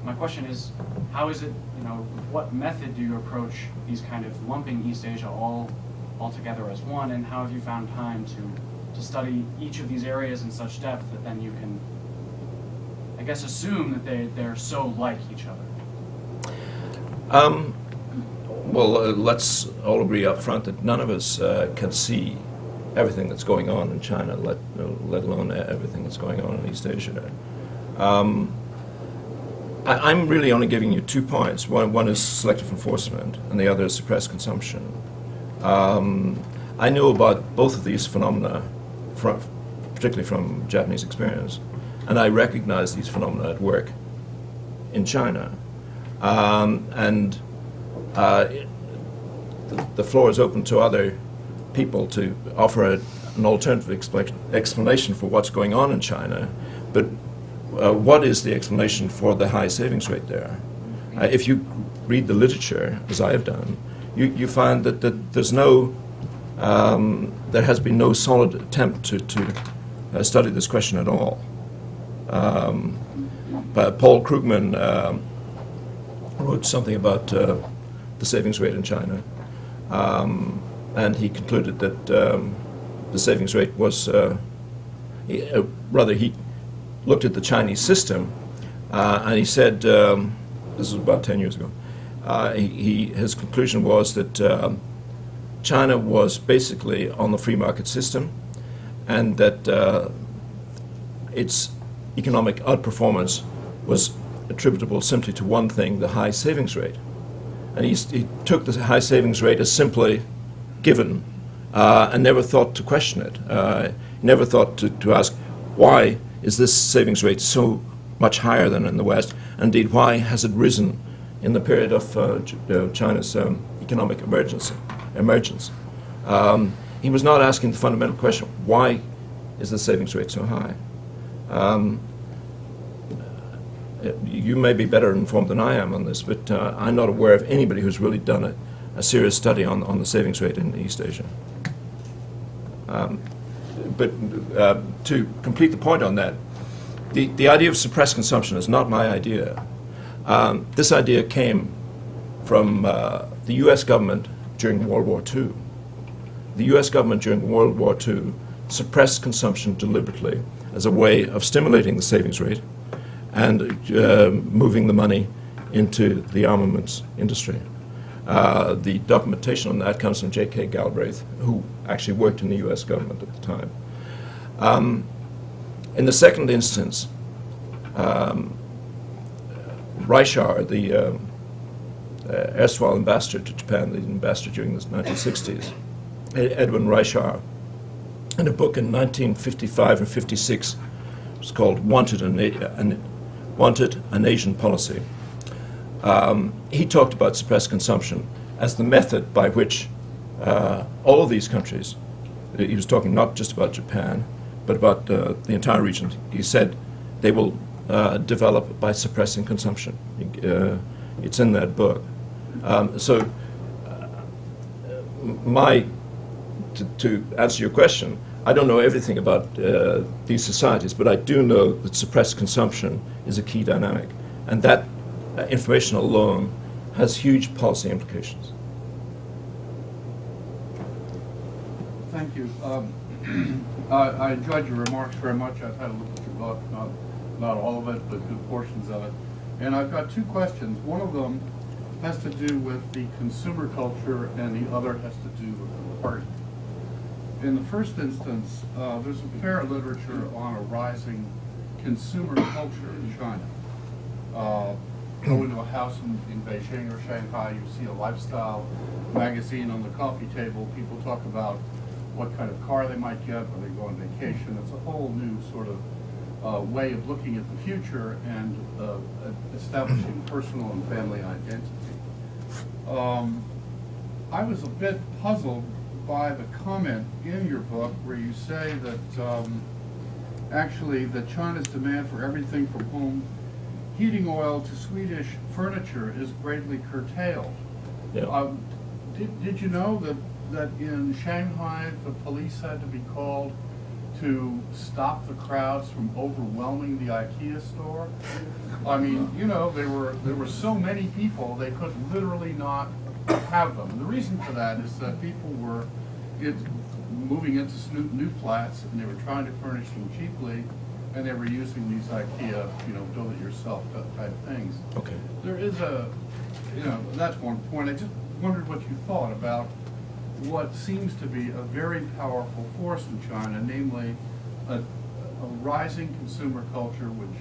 my question is, how is it, you know, what method do you approach these kind of lumping East Asia all together as one, and how have you found time to study each of these areas in such depth that then you can, I guess, assume that they're so like each other? Well, let's all agree up front that none of us can see everything that's going on in China, let alone everything that's going on in East Asia. I'm really only giving you 2 points. One is selective enforcement, and the other is suppressed consumption. I know about both of these phenomena, particularly from Japanese experience, and I recognize these phenomena at work in China. The floor is open to other people to offer an alternative explanation for what's going on in China, but what is the explanation for the high savings rate there? If you read the literature, as I have done, you find that there's no, there has been no solid attempt to study this question at all. But Paul Krugman wrote something about the savings rate in China, and he concluded that the savings rate was, he looked at the Chinese system, and he said, this was about 10 years ago, his conclusion was that China was basically on the free market system, and that its economic outperformance was attributable simply to one thing, the high savings rate. And he took the high savings rate as simply given and never thought to question it. Never thought to ask, why is this savings rate so much higher than in the West? Indeed, why has it risen in the period of China's economic emergence? He was not asking the fundamental question, why is the savings rate so high? You may be better informed than I am on this, but I'm not aware of anybody who's really done a serious study on the savings rate in East Asia. But to complete the point on that, the idea of suppressed consumption is not my idea. This idea came from the U.S. government during World War II. The U.S. government during World War II suppressed consumption deliberately as a way of stimulating the savings rate and moving the money into the armaments industry. The documentation on that comes from J.K. Galbraith, who actually worked in the U.S. government at the time. In the second instance, Reichar, the erstwhile ambassador to Japan, the ambassador during the 1960s, Edwin Reichar, in a book in 1955 and 56, it was called Wanted an Asian Policy. He talked about suppressed consumption as the method by which all of these countries, he was talking not just about Japan, but about the entire region. He said they will develop by suppressing consumption. It's in that book. To answer your question, I don't know everything about these societies, but I do know that suppressed consumption is a key dynamic, and that information alone has huge policy implications. Thank you. I enjoyed your remarks very much. I've had a look at your book, not all of it, but good portions of it. And I've got 2 questions. One of them has to do with the consumer culture, and the other has to do with the party. In the first instance, there's a fair literature on a rising consumer culture in China. go into a house in Beijing or Shanghai, you see a lifestyle magazine on the coffee table. People talk about what kind of car they might get when they go on vacation. It's a whole new sort of way of looking at the future and establishing personal and family identity. I was a bit puzzled by the comment in your book where you say that actually that China's demand for everything from home heating oil to Swedish furniture is greatly curtailed. Yeah. Did you know that in Shanghai the police had to be called to stop the crowds from overwhelming the IKEA store? I mean, you know, there were so many people they could literally not have them. And the reason for that is that people were moving into new flats and they were trying to furnish them cheaply, and they were using these IKEA, you know, build-it-yourself type things. Okay. There is that's one point. I just wondered what you thought about what seems to be a very powerful force in China, namely a rising consumer culture which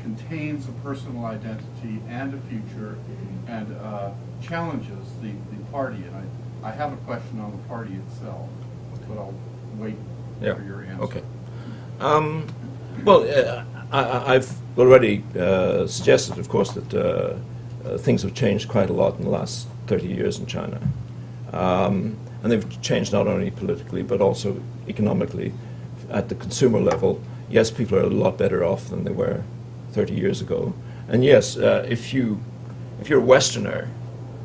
contains a personal identity and a future and challenges the party. And I have a question on the party itself, but I'll wait for your answer. Okay. I've already suggested, of course, that things have changed quite a lot in the last 30 years in China. And they've changed not only politically, but also economically. At the consumer level, yes, people are a lot better off than they were 30 years ago. And yes, if you're a Westerner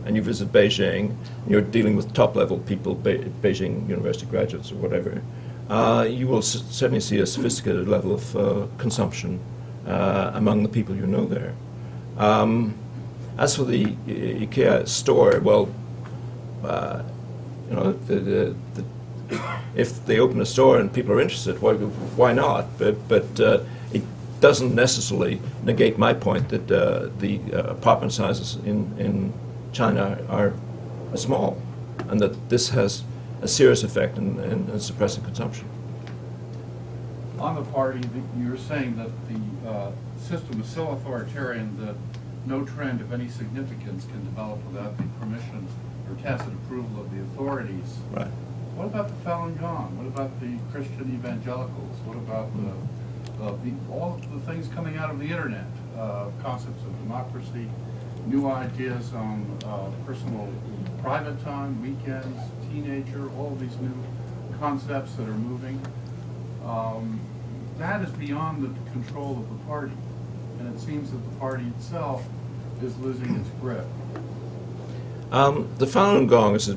and you visit Beijing, and you're dealing with top-level people, Beijing university graduates or whatever, you will certainly see a sophisticated level of consumption among the people you know there. As for the IKEA store, well, you know, if they open a store and people are interested, why not? But it doesn't necessarily negate my point that the apartment sizes in China are small, and that this has a serious effect in suppressing consumption. On the party, you're saying that the system is so authoritarian that no trend of any significance can develop without the permission or tacit approval of the authorities. Right. What about the Falun Gong? What about the Christian evangelicals? What about all of the things coming out of the internet? Concepts of democracy, new ideas on personal private time, weekends, teenager, all of these new concepts that are moving. That is beyond the control of the party. And it seems that the party itself is losing its grip. The Falun Gong is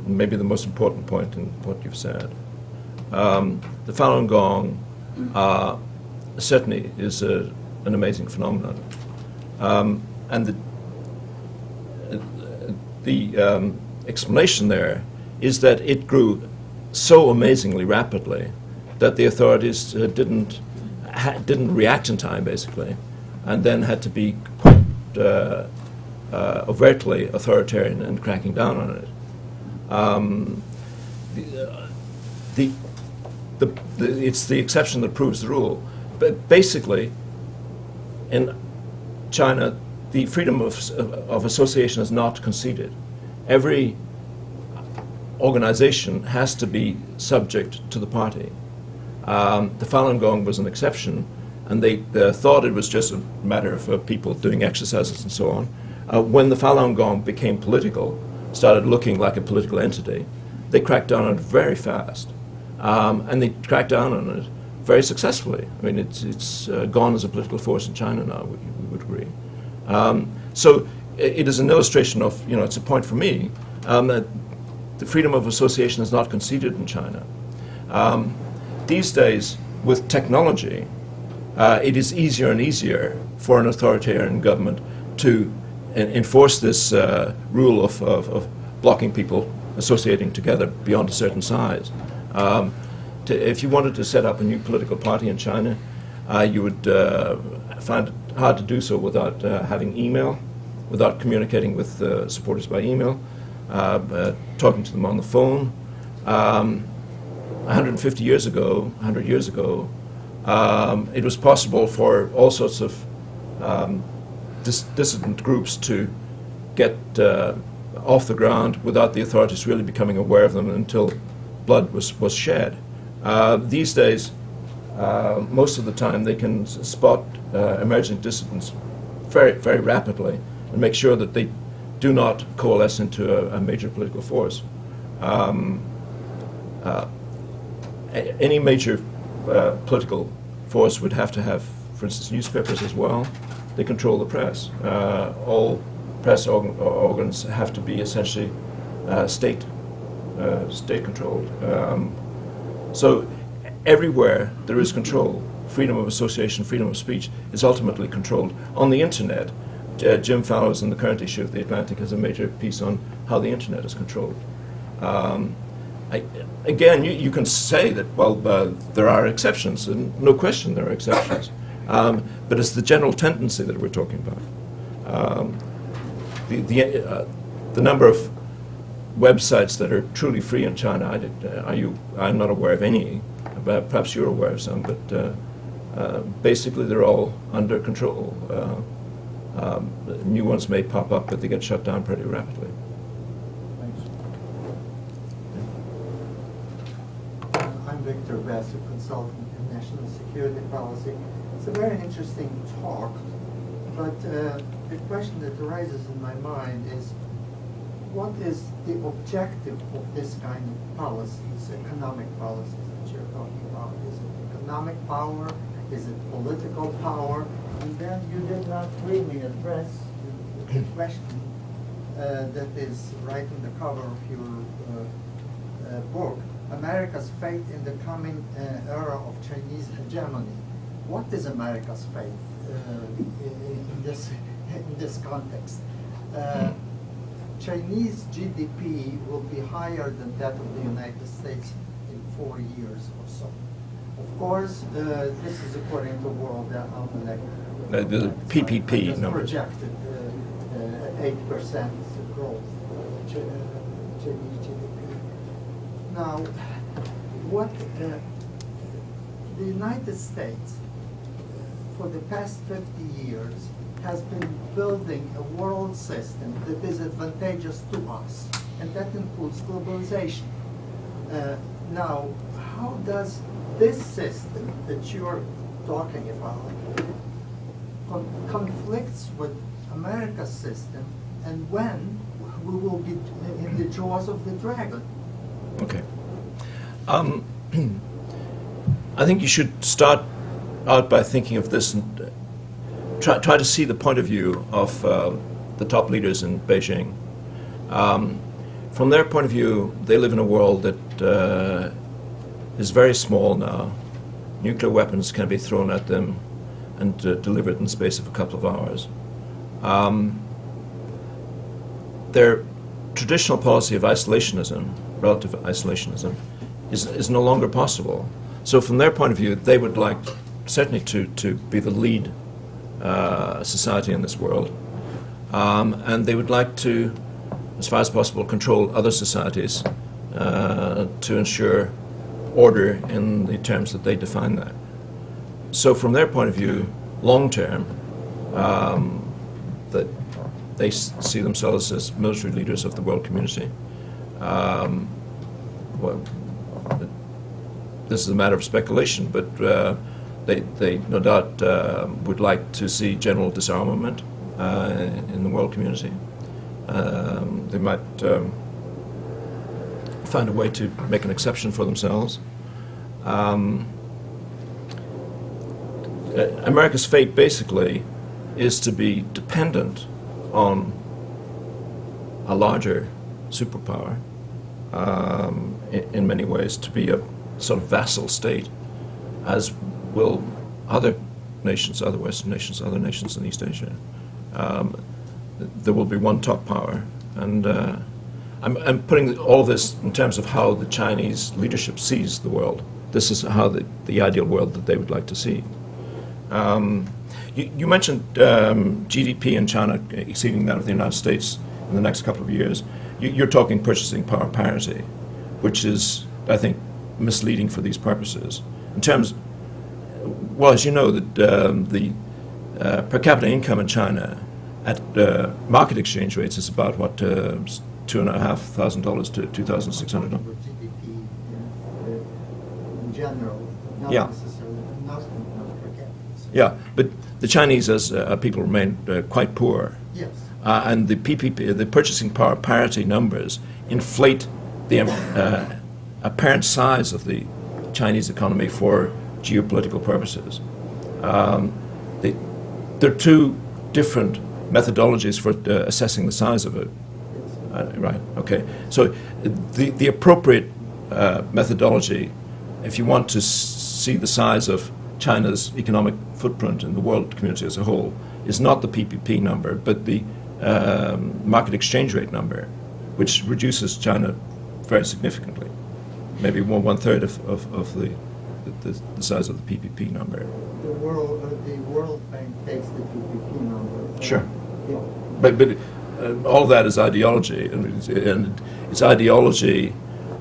maybe the most important point in what you've said. The Falun Gong certainly is an amazing phenomenon. And the explanation there is that it grew so amazingly rapidly that the authorities didn't react in time, basically, and then had to be quite overtly authoritarian and cracking down on it. It's the exception that proves the rule. But basically, in China, the freedom of association is not conceded. Every organization has to be subject to the party. The Falun Gong was an exception, and they thought it was just a matter of people doing exercises and so on. When the Falun Gong became political, started looking like a political entity, they cracked down on it very fast. And they cracked down on it very successfully. I mean, it's gone as a political force in China now, we would agree. So it is an illustration of, it's a point for me, that the freedom of association is not conceded in China. These days, with technology, it is easier and easier for an authoritarian government to enforce this rule of blocking people associating together beyond a certain size. If you wanted to set up a new political party in China, you would find it hard to do so without having email, without communicating with supporters by email, talking to them on the phone. 100 years ago, it was possible for all sorts of dissident groups to get off the ground without the authorities really becoming aware of them until blood was shed. These days, most of the time they can spot emerging dissidents very, very rapidly and make sure that they do not coalesce into a major political force. Any major political force would have to have, for instance, newspapers as well. They control the press. All press organs have to be essentially state-controlled. So everywhere there is control. Freedom of association, freedom of speech is ultimately controlled. On the internet, Jim Fallows in the current issue of The Atlantic has a major piece on how the internet is controlled. Again, you can say that, well, there are exceptions, and no question there are exceptions. But it's the general tendency that we're talking about. The number of websites that are truly free in China, I'm not aware of any. Perhaps you're aware of some, but basically they're all under control. New ones may pop up, but they get shut down pretty rapidly. I'm Victor Bass, a consultant in national security policy. It's a very interesting talk, but the question that arises in my mind is, what is the objective of this kind of policies, economic policies that you're talking about? Is it economic power? Is it political power? And then you did not really address the question that is right in the cover of your book, America's fate in the coming era of Chinese hegemony. What is America's fate in this context? Chinese GDP will be higher than that of the United States in 4 years or so. Of course, this is according to World Almanac. The PPP numbers. Projected 8% growth, Chinese GDP. Now, what the United States, for the past 50 years, has been building a world system that is advantageous to us, and that includes globalization. Now, how does this system that you're talking about conflicts with America's system, and when we will be in the jaws of the dragon? Okay. I think you should start out by thinking of this and try to see the point of view of the top leaders in Beijing. From their point of view, they live in a world that is very small now. Nuclear weapons can be thrown at them and delivered in the space of a couple of hours. Their traditional policy of isolationism, relative isolationism, is no longer possible. So from their point of view, they would like certainly to be the lead society in this world. And they would like to, as far as possible, control other societies to ensure order in the terms that they define that. So from their point of view, long term, that they see themselves as military leaders of the world community. Well, this is a matter of speculation, but they no doubt would like to see general disarmament in the world community. They might find a way to make an exception for themselves. America's fate basically is to be dependent on a larger superpower in many ways, to be a sort of vassal state, as will other nations, other Western nations, other nations in East Asia. There will be one top power, and I'm putting all of this in terms of how the Chinese leadership sees the world. This is how the ideal world that they would like to see. You mentioned GDP in China exceeding that of the United States in the next couple of years. You're talking purchasing power parity, which is, I think, misleading for these purposes. In terms, well, as you know, that the per capita income in China at market exchange rates, it's about what $2,500 to $2,600. GDP in general, not Yeah. necessarily, not per capita. Yeah, but the Chinese as people remain quite poor. Yes. And the PPP, the purchasing power parity numbers, inflate the apparent size of the Chinese economy for geopolitical purposes. There are two different methodologies for assessing the size of it. Right. Okay. So the appropriate methodology, if you want to see the size of China's economic footprint in the world community as a whole, is not the PPP number, but the market exchange rate number, which reduces China very significantly, maybe one third of the size of the PPP number. The World Bank takes the PPP number. Sure. Yeah. But all of that is ideology, and it's ideology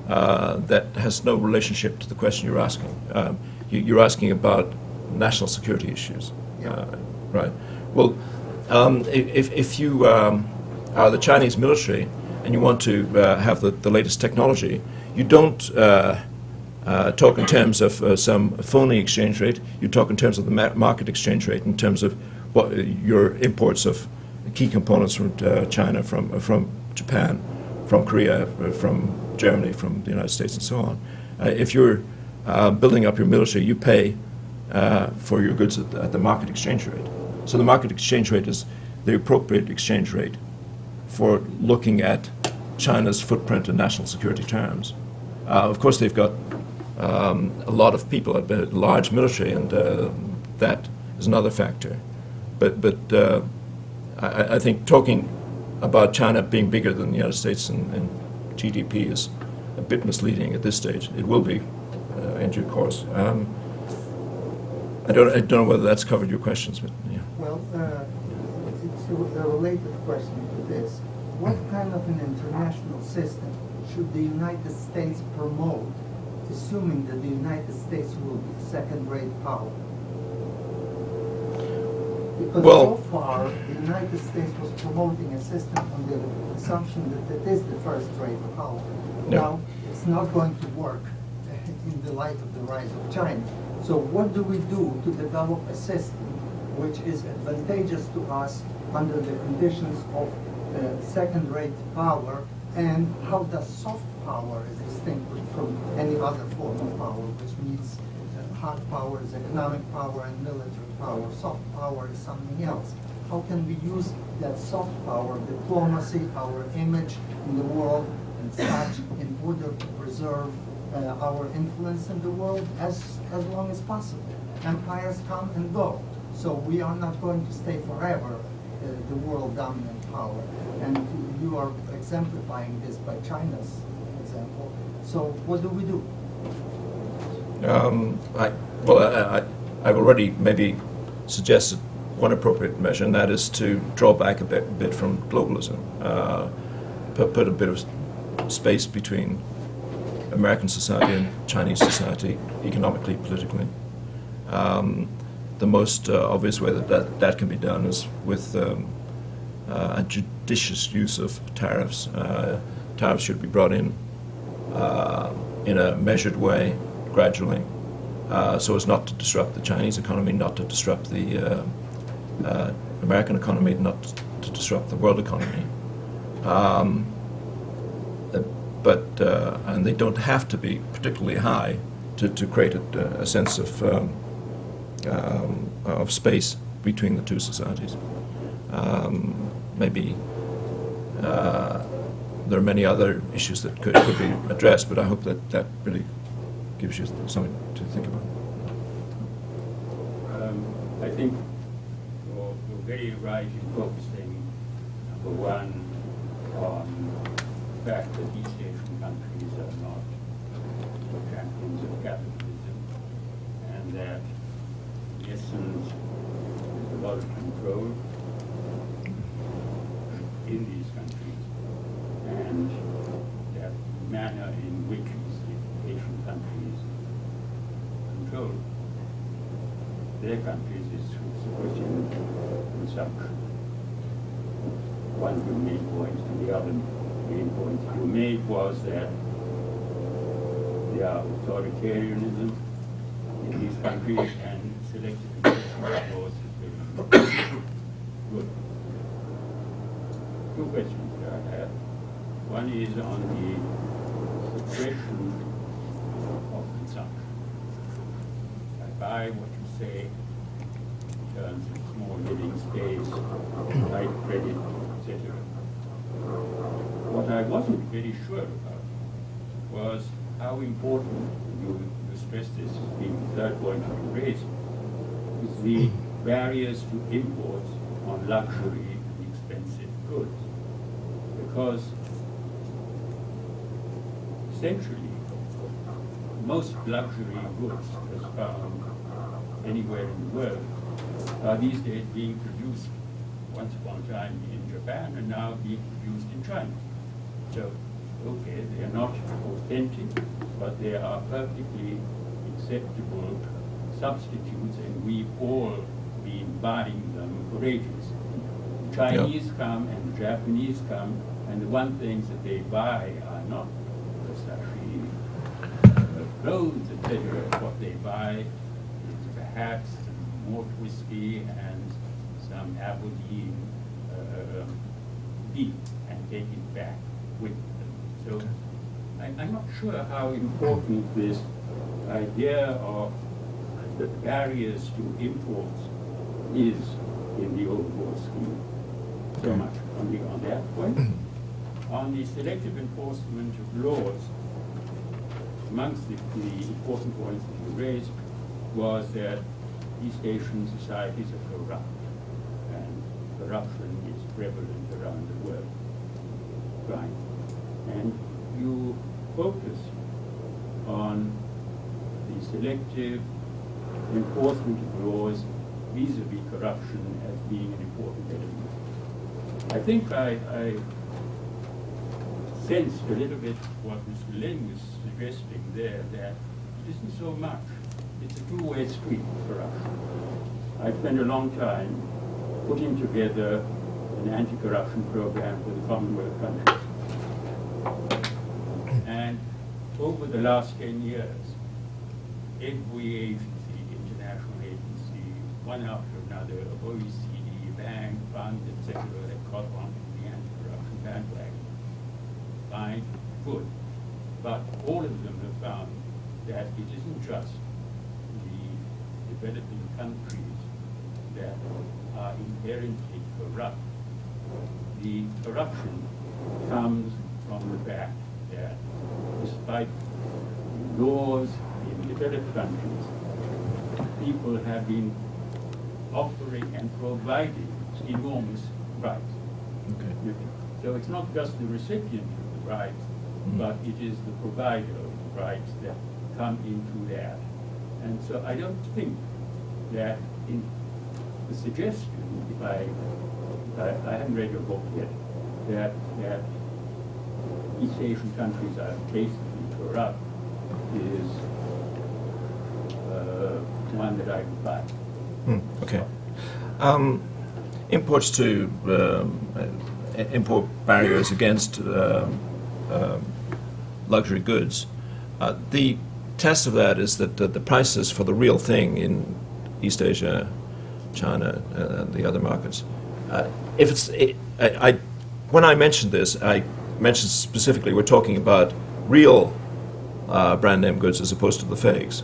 that has no relationship to the question you're asking. You're asking about national security issues, right? Well, if you are the Chinese military and you want to have the latest technology, you don't talk in terms of some phony exchange rate. You talk in terms of the market exchange rate, in terms of what your imports of key components from China, from Japan, from Korea, from Germany, from the United States, and so on. If you're building up your military, you pay for your goods at the market exchange rate. So the market exchange rate is the appropriate exchange rate for looking at China's footprint in national security terms. Of course, they've got a lot of people, a large military, and that is another factor. But I think talking about China being bigger than the United States in GDP is a bit misleading at this stage. It will be in due course. I don't know whether that's covered your questions, but yeah. Well, it's a related question to this. What kind of an international system should the United States promote, assuming that the United States will be a second-rate power? Because Well, so far, the United States was promoting a system on the assumption that it is the first-rate power. Yeah. Now, it's not going to work in the light of the rise of China. So what do we do to develop a system which is advantageous to us under the conditions of second-rate power, and how does soft power is distinct from any other form of power, which means hard power is economic power and military power. Soft power is something else. How can we use that soft power, diplomacy, our image in the world and such, in order to preserve our influence in the world as long as possible? Empires come and go, so we are not going to stay forever the world dominant power. And you are exemplifying this by China's example. So what do we do? I've already maybe suggested one appropriate measure, and that is to draw back a bit from globalism, put a bit of space between American society and Chinese society, economically, politically. The most obvious way that can be done is with a judicious use of tariffs. Tariffs should be brought in a measured way, gradually, so as not to disrupt the Chinese economy, not to disrupt the American economy, not to disrupt the world economy. And they don't have to be particularly high to create a sense of space between the two societies. Maybe there are many other issues that could be addressed, but I hope that really gives you something to think about. I think you're very right in focusing, number one, on the fact that East Asian countries are not champions of capitalism, and that in essence there's a lot of control in these countries, and that manner in which East Asian countries control their countries is supporting consumption. one of your main points. And the other main point you made was that there are authoritarianism in these countries and selective enforcement laws is very good. Two questions that I have. One is on the suppression of consumption. I buy what you say in terms of small living space, light credit, etc. What I wasn't very sure about was how important, you stressed this being the third point you raised, is the barriers to imports on luxury and expensive goods. Because essentially, most luxury goods as found anywhere in the world are these days being produced once upon a time in Japan and now being produced in China. So, okay, they are not authentic, but they are perfectly acceptable substitutes, and we've all been buying them for ages. The Chinese come and the Japanese come, and the one things that they buy are not actually clothes, etc. What they buy is perhaps some malt whiskey and some Aberdeen beef, and take it back with them. So I'm not sure how important this idea of the barriers to imports is in the overall scheme. So much on that point. On the selective enforcement of laws, amongst the important points that you raised was that East Asian societies are corrupt, and corruption is prevalent around the world. Right. And you focus on the selective enforcement of laws vis-a-vis corruption as being an important element. I think I sensed a little bit what Mr. Lin was suggesting there, that it isn't so much. It's a two-way street, corruption. I spent a long time putting together an anti-corruption program for the Commonwealth countries. And over the last 10 years, every agency, international agency, one after another, OECD, bank, fund, etc., that caught on to the anti-corruption bandwagon. Fine, good. But all of them have found that it isn't just the developing countries that are inherently corrupt. The corruption comes from the fact that despite laws in developed countries, people have been offering and providing enormous rights. Okay. So it's not just the recipient of the rights, but it is the provider of the rights that come into that. And so I don't think that in the suggestion, if I haven't read your book yet, that East Asian countries are basically corrupt is one that I would buy. Okay. Imports to import barriers against luxury goods. The test of that is that the prices for the real thing in East Asia, China, and the other markets. When I mentioned this, I mentioned specifically we're talking about real brand name goods as opposed to the fakes.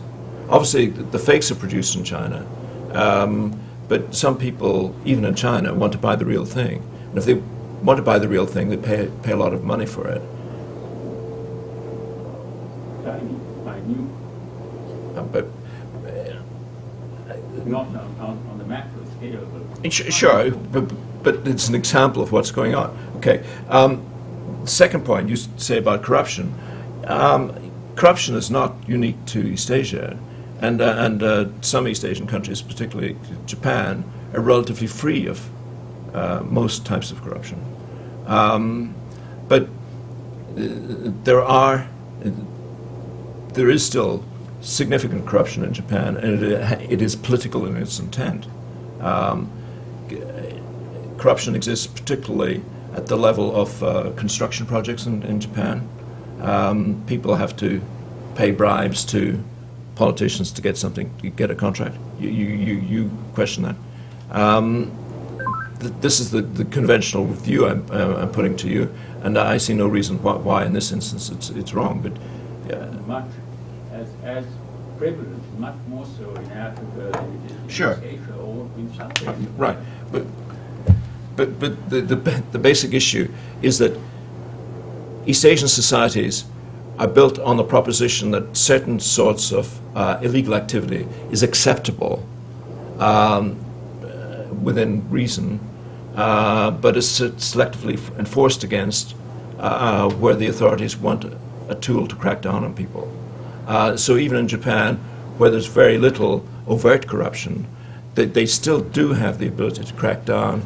Obviously, the fakes are produced in China, but some people, even in China, want to buy the real thing. And if they want to buy the real thing, they pay a lot of money for it. But not on the macro scale, but sure, but it's an example of what's going on. Okay. Second point you say about corruption. Corruption is not unique to East Asia, and some East Asian countries, particularly Japan, are relatively free of most types of corruption. But there is still significant corruption in Japan, and it is political in its intent. Corruption exists particularly at the level of construction projects in Japan. People have to pay bribes to politicians to get something, to get a contract. You question that. This is the conventional view I'm putting to you, and I see no reason why in this instance it's wrong. But Much as prevalent, much more so in Africa than it is in Sure. East Asia or in South Asia. right, but the basic issue is that East Asian societies are built on the proposition that certain sorts of illegal activity is acceptable within reason, but is selectively enforced against where the authorities want a tool to crack down on people. So even in Japan, where there's very little overt corruption, they still do have the ability to crack down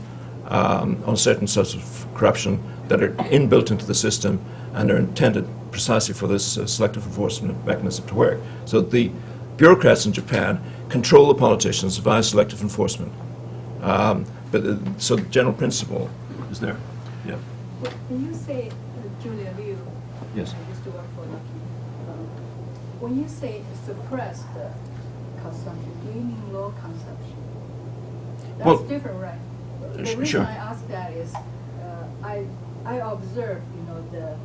on certain sorts of corruption that are inbuilt into the system and are intended precisely for this selective enforcement mechanism to work. So the bureaucrats in Japan control the politicians via selective enforcement. So the general principle is there. Yeah. When you say, Julia Liu, Yes. I used to work for Lucky, when you say suppress the consumption, do you mean low consumption? That's Well, different, right? The sure. reason I ask that is, I observe, the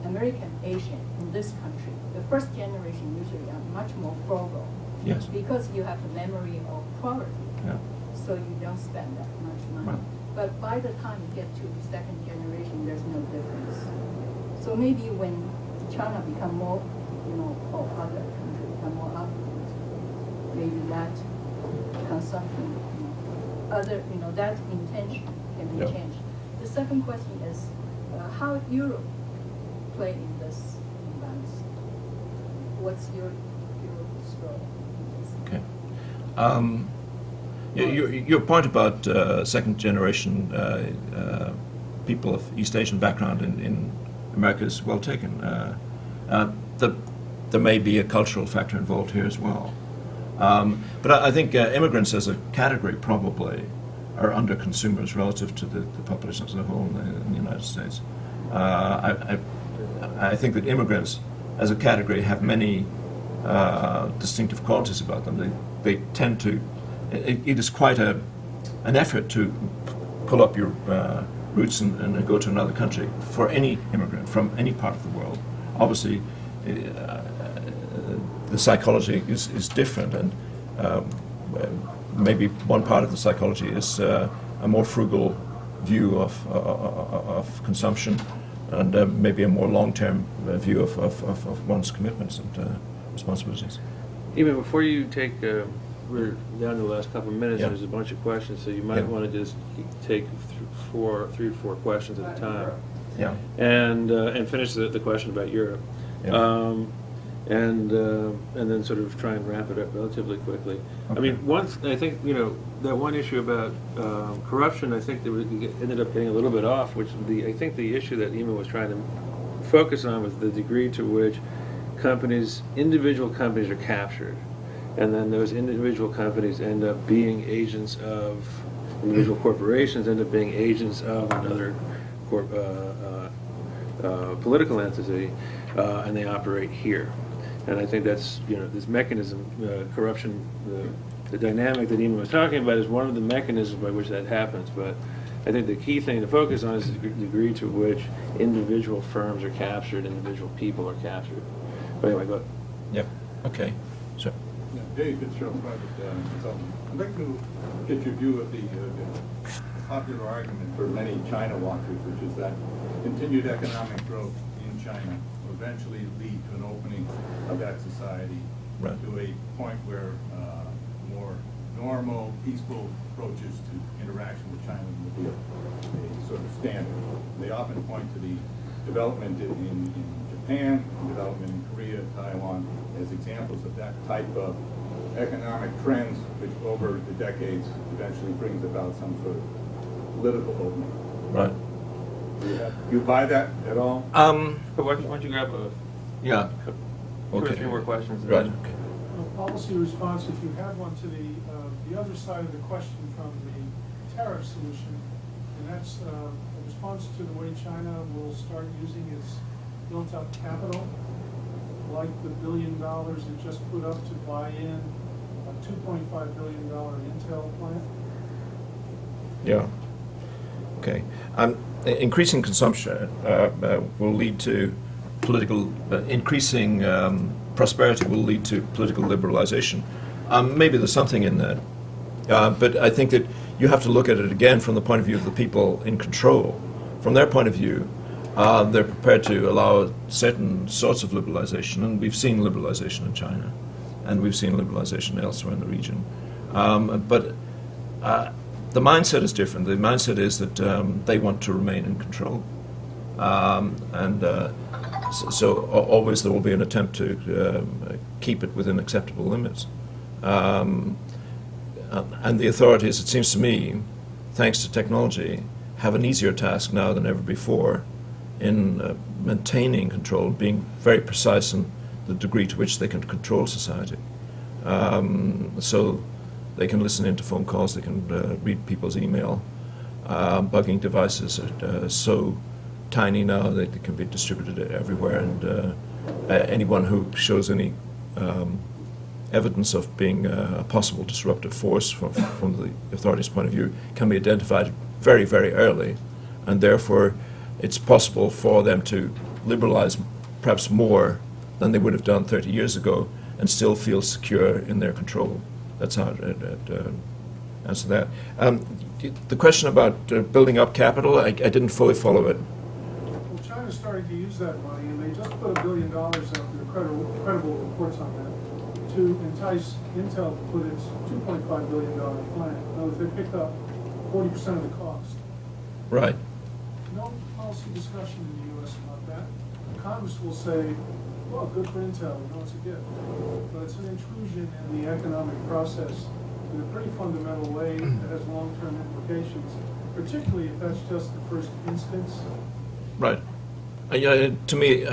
American Asian in this country, the first generation usually are much more frugal. Yes. Because you have the memory of poverty. Yeah. So you don't spend that much money. Right. But by the time you get to the second generation, there's no difference. So maybe when China become more, or other countries become more affluent, maybe that consumption, that intention can be Yeah. changed. The second question is how Europe play in this imbalance. What's Europe's role in this? Okay. Your point about second generation people of East Asian background in America is well taken. There may be a cultural factor involved here as well. But I think immigrants as a category probably are under consumers relative to the population as a whole in the United States. I think that immigrants as a category have many distinctive qualities about them. They tend to, it is quite an effort to pull up your roots and go to another country for any immigrant from any part of the world. Obviously, the psychology is different, and maybe one part of the psychology is a more frugal view of consumption, and maybe a more long-term view of one's commitments and responsibilities. Even before you take, we're down to the last couple of minutes, Yeah. there's a bunch of questions, so you might Yeah. want to just take 3 or 4 questions at a time. Yeah. And finish the question about Europe. Yeah. And then sort of try and wrap it up relatively quickly. I Okay. mean, I think, that one issue about corruption, I think that we ended up getting a little bit off, which I think the issue that Eamon was trying to focus on was the degree to which individual companies are captured. And then those individual companies end up being agents of, individual corporations end up being agents of another political entity, and they operate here. And I think that's, this mechanism, corruption, the dynamic that Eamon was talking about is one of the mechanisms by which that happens. But I think the key thing to focus on is the degree to which individual firms are captured, individual people are captured. But anyway, go ahead. Yep. Okay. So. Yeah, Dave Fitzgerald, private consultant. I'd like to get your view of the popular argument for many China watchers, which is that continued economic growth in China will eventually lead to an opening of that society Right. to a point where more normal, peaceful approaches to interaction with China will be a sort of standard. They often point to the development in Japan, development in Korea, Taiwan, as examples of that type of economic trends, which over the decades eventually brings about some sort of political opening. Right. Do you buy that at all? But why don't you grab Yeah. 2 or Okay. 3 more questions? and Right. then- Okay. Policy response, if you have one, to the other side of the question from the tariff solution. and that's a response to the way China will start using its built-up capital, like the $1 billion it just put up to buy in a $2.5 billion Intel plant. Yeah. Okay. Increasing consumption will lead to political, increasing prosperity will lead to political liberalization. Maybe there's something in that. But I think that you have to look at it again from the point of view of the people in control. From their point of view, they're prepared to allow certain sorts of liberalization, and we've seen liberalization in China, and we've seen liberalization elsewhere in the region. But the mindset is different. The mindset is that they want to remain in control. So always there will be an attempt to keep it within acceptable limits. And the authorities, it seems to me, thanks to technology, have an easier task now than ever before in maintaining control, being very precise in the degree to which they can control society. So they can listen into phone calls, they can read people's email. Bugging devices are so tiny now that they can be distributed everywhere, and anyone who shows any evidence of being a possible disruptive force from the authorities' point of view can be identified very, very early, and therefore it's possible for them to liberalize perhaps more than they would have done 30 years ago and still feel secure in their control. That's how I'd answer that. The question about building up capital, I didn't fully follow it. Well, China's starting to use that money, and they just put $1 billion out there, credible reports on that, to entice Intel to put its $2.5 billion plant. In other words, they picked up 40% of the cost. Right. No policy discussion in the U.S. about that. Congress will say, well, good for Intel, we know it's a gift. But it's an intrusion in the economic process in a pretty fundamental way that has long-term implications, particularly if that's just the first instance. Right. To me,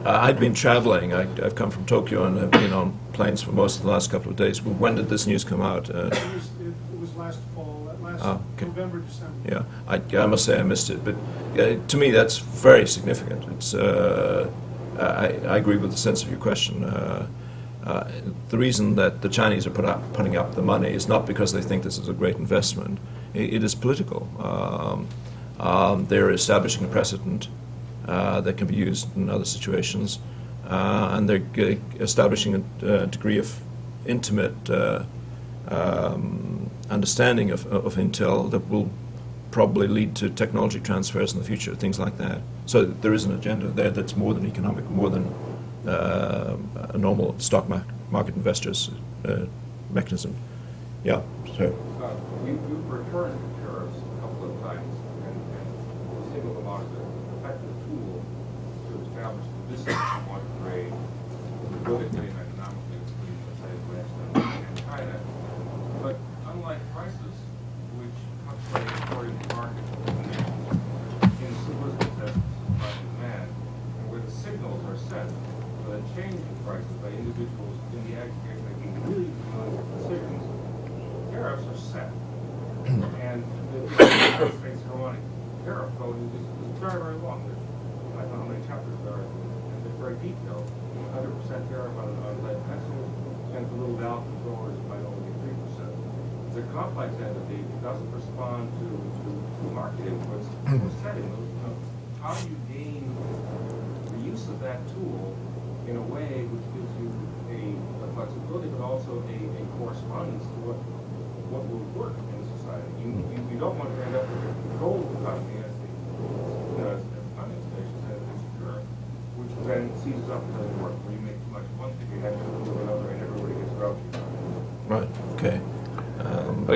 I'd been traveling. I've come from Tokyo and I've been on planes for most of the last couple of days. When did this news come out? It was last fall, okay. November, December. Yeah, I must say I missed it. But to me, that's very significant. It's I agree with the sense of your question. The reason that the Chinese are putting up the money is not because they think this is a great investment. It is political. They're establishing a precedent that can be used in other situations, and they're establishing a degree of intimate understanding of Intel that will probably lead to technology transfers in the future, things like that. So there is an agenda there that's more than economic, more than a normal stock market investor's mechanism. Yeah, so. You've returned to tariffs a couple of times and singled them out as an effective tool to establish the business you want to trade politically and economically between, let's say, the West and China. But unlike prices, which fluctuate according to market conditions, in simplistic tests of supply and demand, and where the signals are sent for the change in prices by individuals in the aggregate making really economic decisions, tariffs are set. And the United States Hegemony tariff code is very, very long. I don't know how many chapters there are, and they're very detailed. 100% tariff on lead pencils, and for little valve controllers might only be 3%. It's a complex entity. It doesn't respond to market inputs or setting those. How do you gain the use of that tool in a way which gives you a flexibility, but also a correspondence to what will work in society? You don't want to end up with a controlled economy as the communist nations have insecure, which then seizes up and doesn't work. When you make too much of one thing, you have to do another, and everybody gets grouchy. Right. Okay.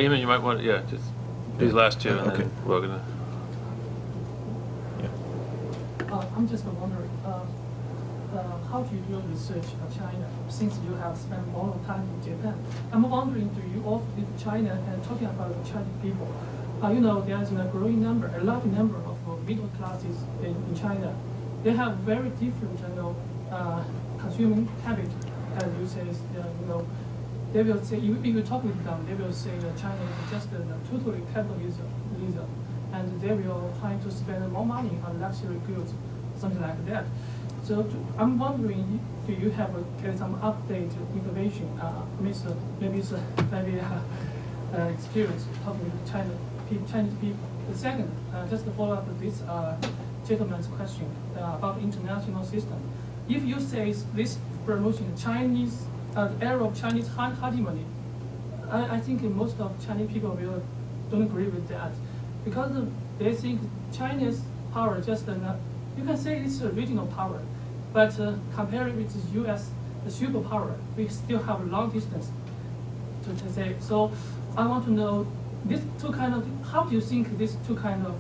You might want to, just these last two, and okay. then we're gonna. I'm just wondering, how do you do research in China since you have spent a lot of time in Japan? I'm wondering, do you often visit China and talking about the Chinese people? There's a growing number, a large number of middle classes in China. They have very different, consuming habits, as you say. They will say, if you talk with them, they will say that China is just totally capitalism. and they will try to spend more money on luxury goods, something like that. So I'm wondering, do you have get some update information? Maybe it's experience talking with Chinese people. The second, just to follow up this gentleman's question about international system. If you say this promotion Chinese, the era of Chinese hegemony, I think most of Chinese people don't agree with that, because they think China's power just you can say it's a regional power, but compared with the U.S., the superpower, we still have a long distance to say. So I want to know these two kind of, how do you think these two kind of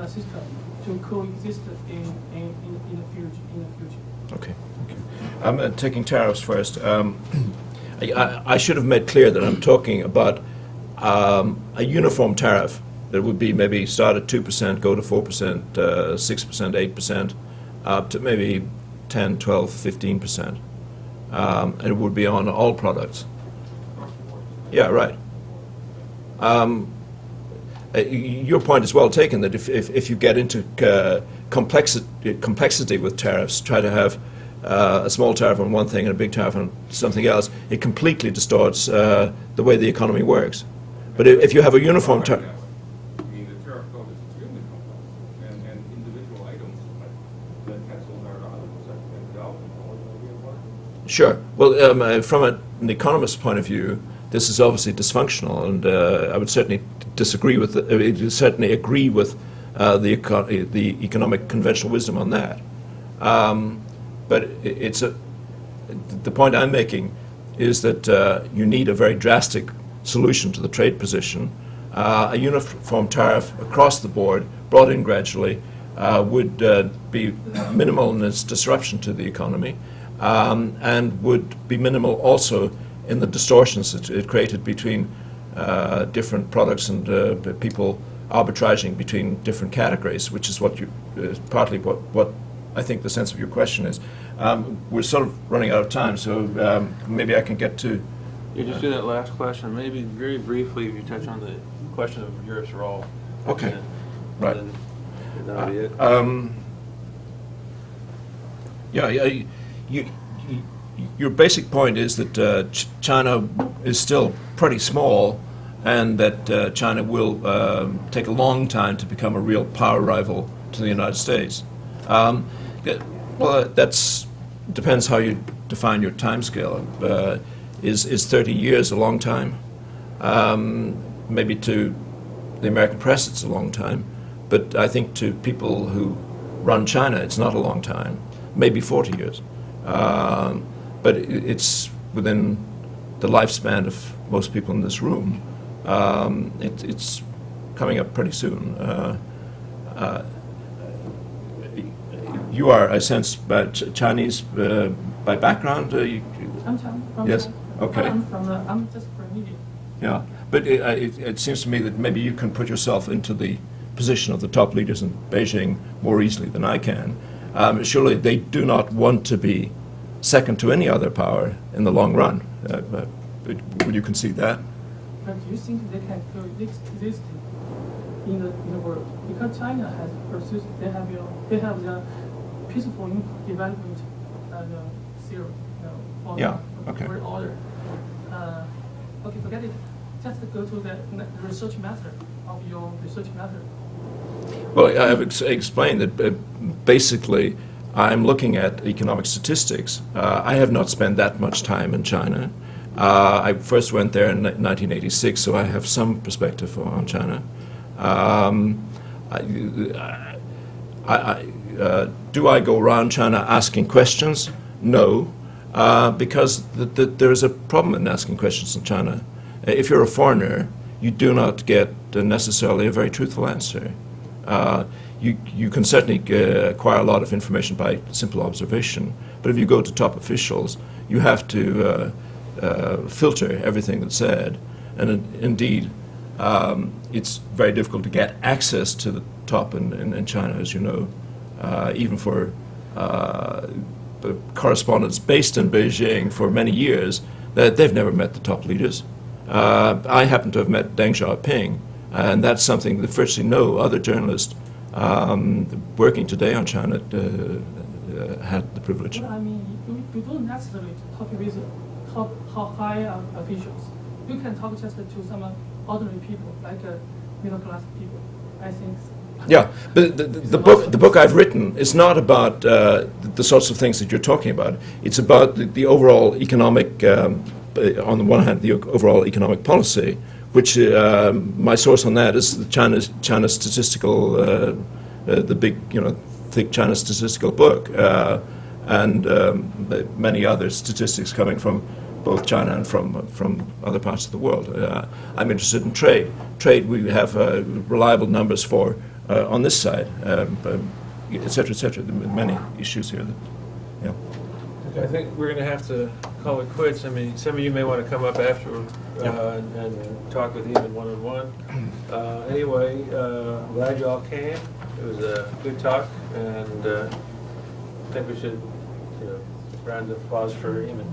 system to coexist in the future? Okay. I'm taking tariffs first. I should have made clear that I'm talking about a uniform tariff that would be maybe start at 2%, go to 4%, 6%, 8%, up to maybe 10, 12, 15%. And it would be on all products. Yeah, right. Your point is well taken, that if you get into complexity with tariffs, try to have a small tariff on one thing and a big tariff on something else, it completely distorts the way the economy works. But if you have a uniform tariff... I mean, the tariff code is extremely complex, and individual items like lead pencils are 100% out. Sure. Well, from an economist's point of view, this is obviously dysfunctional, and I would certainly disagree with, certainly agree with the economic conventional wisdom on that. But the point I'm making is that you need a very drastic solution to the trade position. A uniform tariff across the board, brought in gradually, would be minimal in its disruption to the economy, and would be minimal also in the distortions that it created between different products and people arbitraging between different categories, which is what partly what I think the sense of your question is. We're sort of running out of time, so maybe I can get to... You just do that last question, maybe very briefly, if you touch on the question of Europe's role. Okay, right. That'll be it. Your basic point is that China is still pretty small, and that China will take a long time to become a real power rival to the United States. Well, that's depends how you define your time scale. Is 30 years a long time? Maybe to the American press it's a long time, but I think to people who run China it's not a long time, maybe 40 years. But it's within the lifespan of most people in this room. It's coming up pretty soon. You are, I sense, Chinese by background? I'm Chinese. Yes. Okay. I'm just from India. Yeah, but it seems to me that maybe you can put yourself into the position of the top leaders in Beijing more easily than I can. Surely they do not want to be second to any other power in the long run. Would you concede that? But do you think they can coexist in the world? Because China has pursued, they have the peaceful development theory, for Okay. world order. Okay, forget it. Just go to the research method of your research method. Well, I've explained that basically I'm looking at economic statistics. I have not spent that much time in China. I first went there in 1986, so I have some perspective on China. Do I go around China asking questions? No, because there is a problem in asking questions in China. If you're a foreigner, you do not get necessarily a very truthful answer. You can certainly acquire a lot of information by simple observation, but if you go to top officials, you have to filter everything that's said. And indeed, it's very difficult to get access to the top in China, as you know, even for correspondents based in Beijing for many years. They've never met the top leaders. I happen to have met Deng Xiaoping, And that's something that virtually no other journalist working today on China had the privilege. But I mean, you don't necessarily talk with top high officials. You can talk just to some ordinary people, like middle class people. I think. Yeah, but the book I've written is not about the sorts of things that you're talking about. It's about the overall economic, on the one hand, the overall economic policy, which my source on that is the China statistical, the big, thick China statistical book, and many other statistics coming from both China and from other parts of the world. I'm interested in trade. Trade we have reliable numbers for on this side, et cetera, et cetera. There are many issues here. I think we're going to have to call it quits. I mean, some of you may want to come up after and talk with Eamon one-on-one. Anyway, glad you all came. It was a good talk, and I think we should, round of applause for Eamon.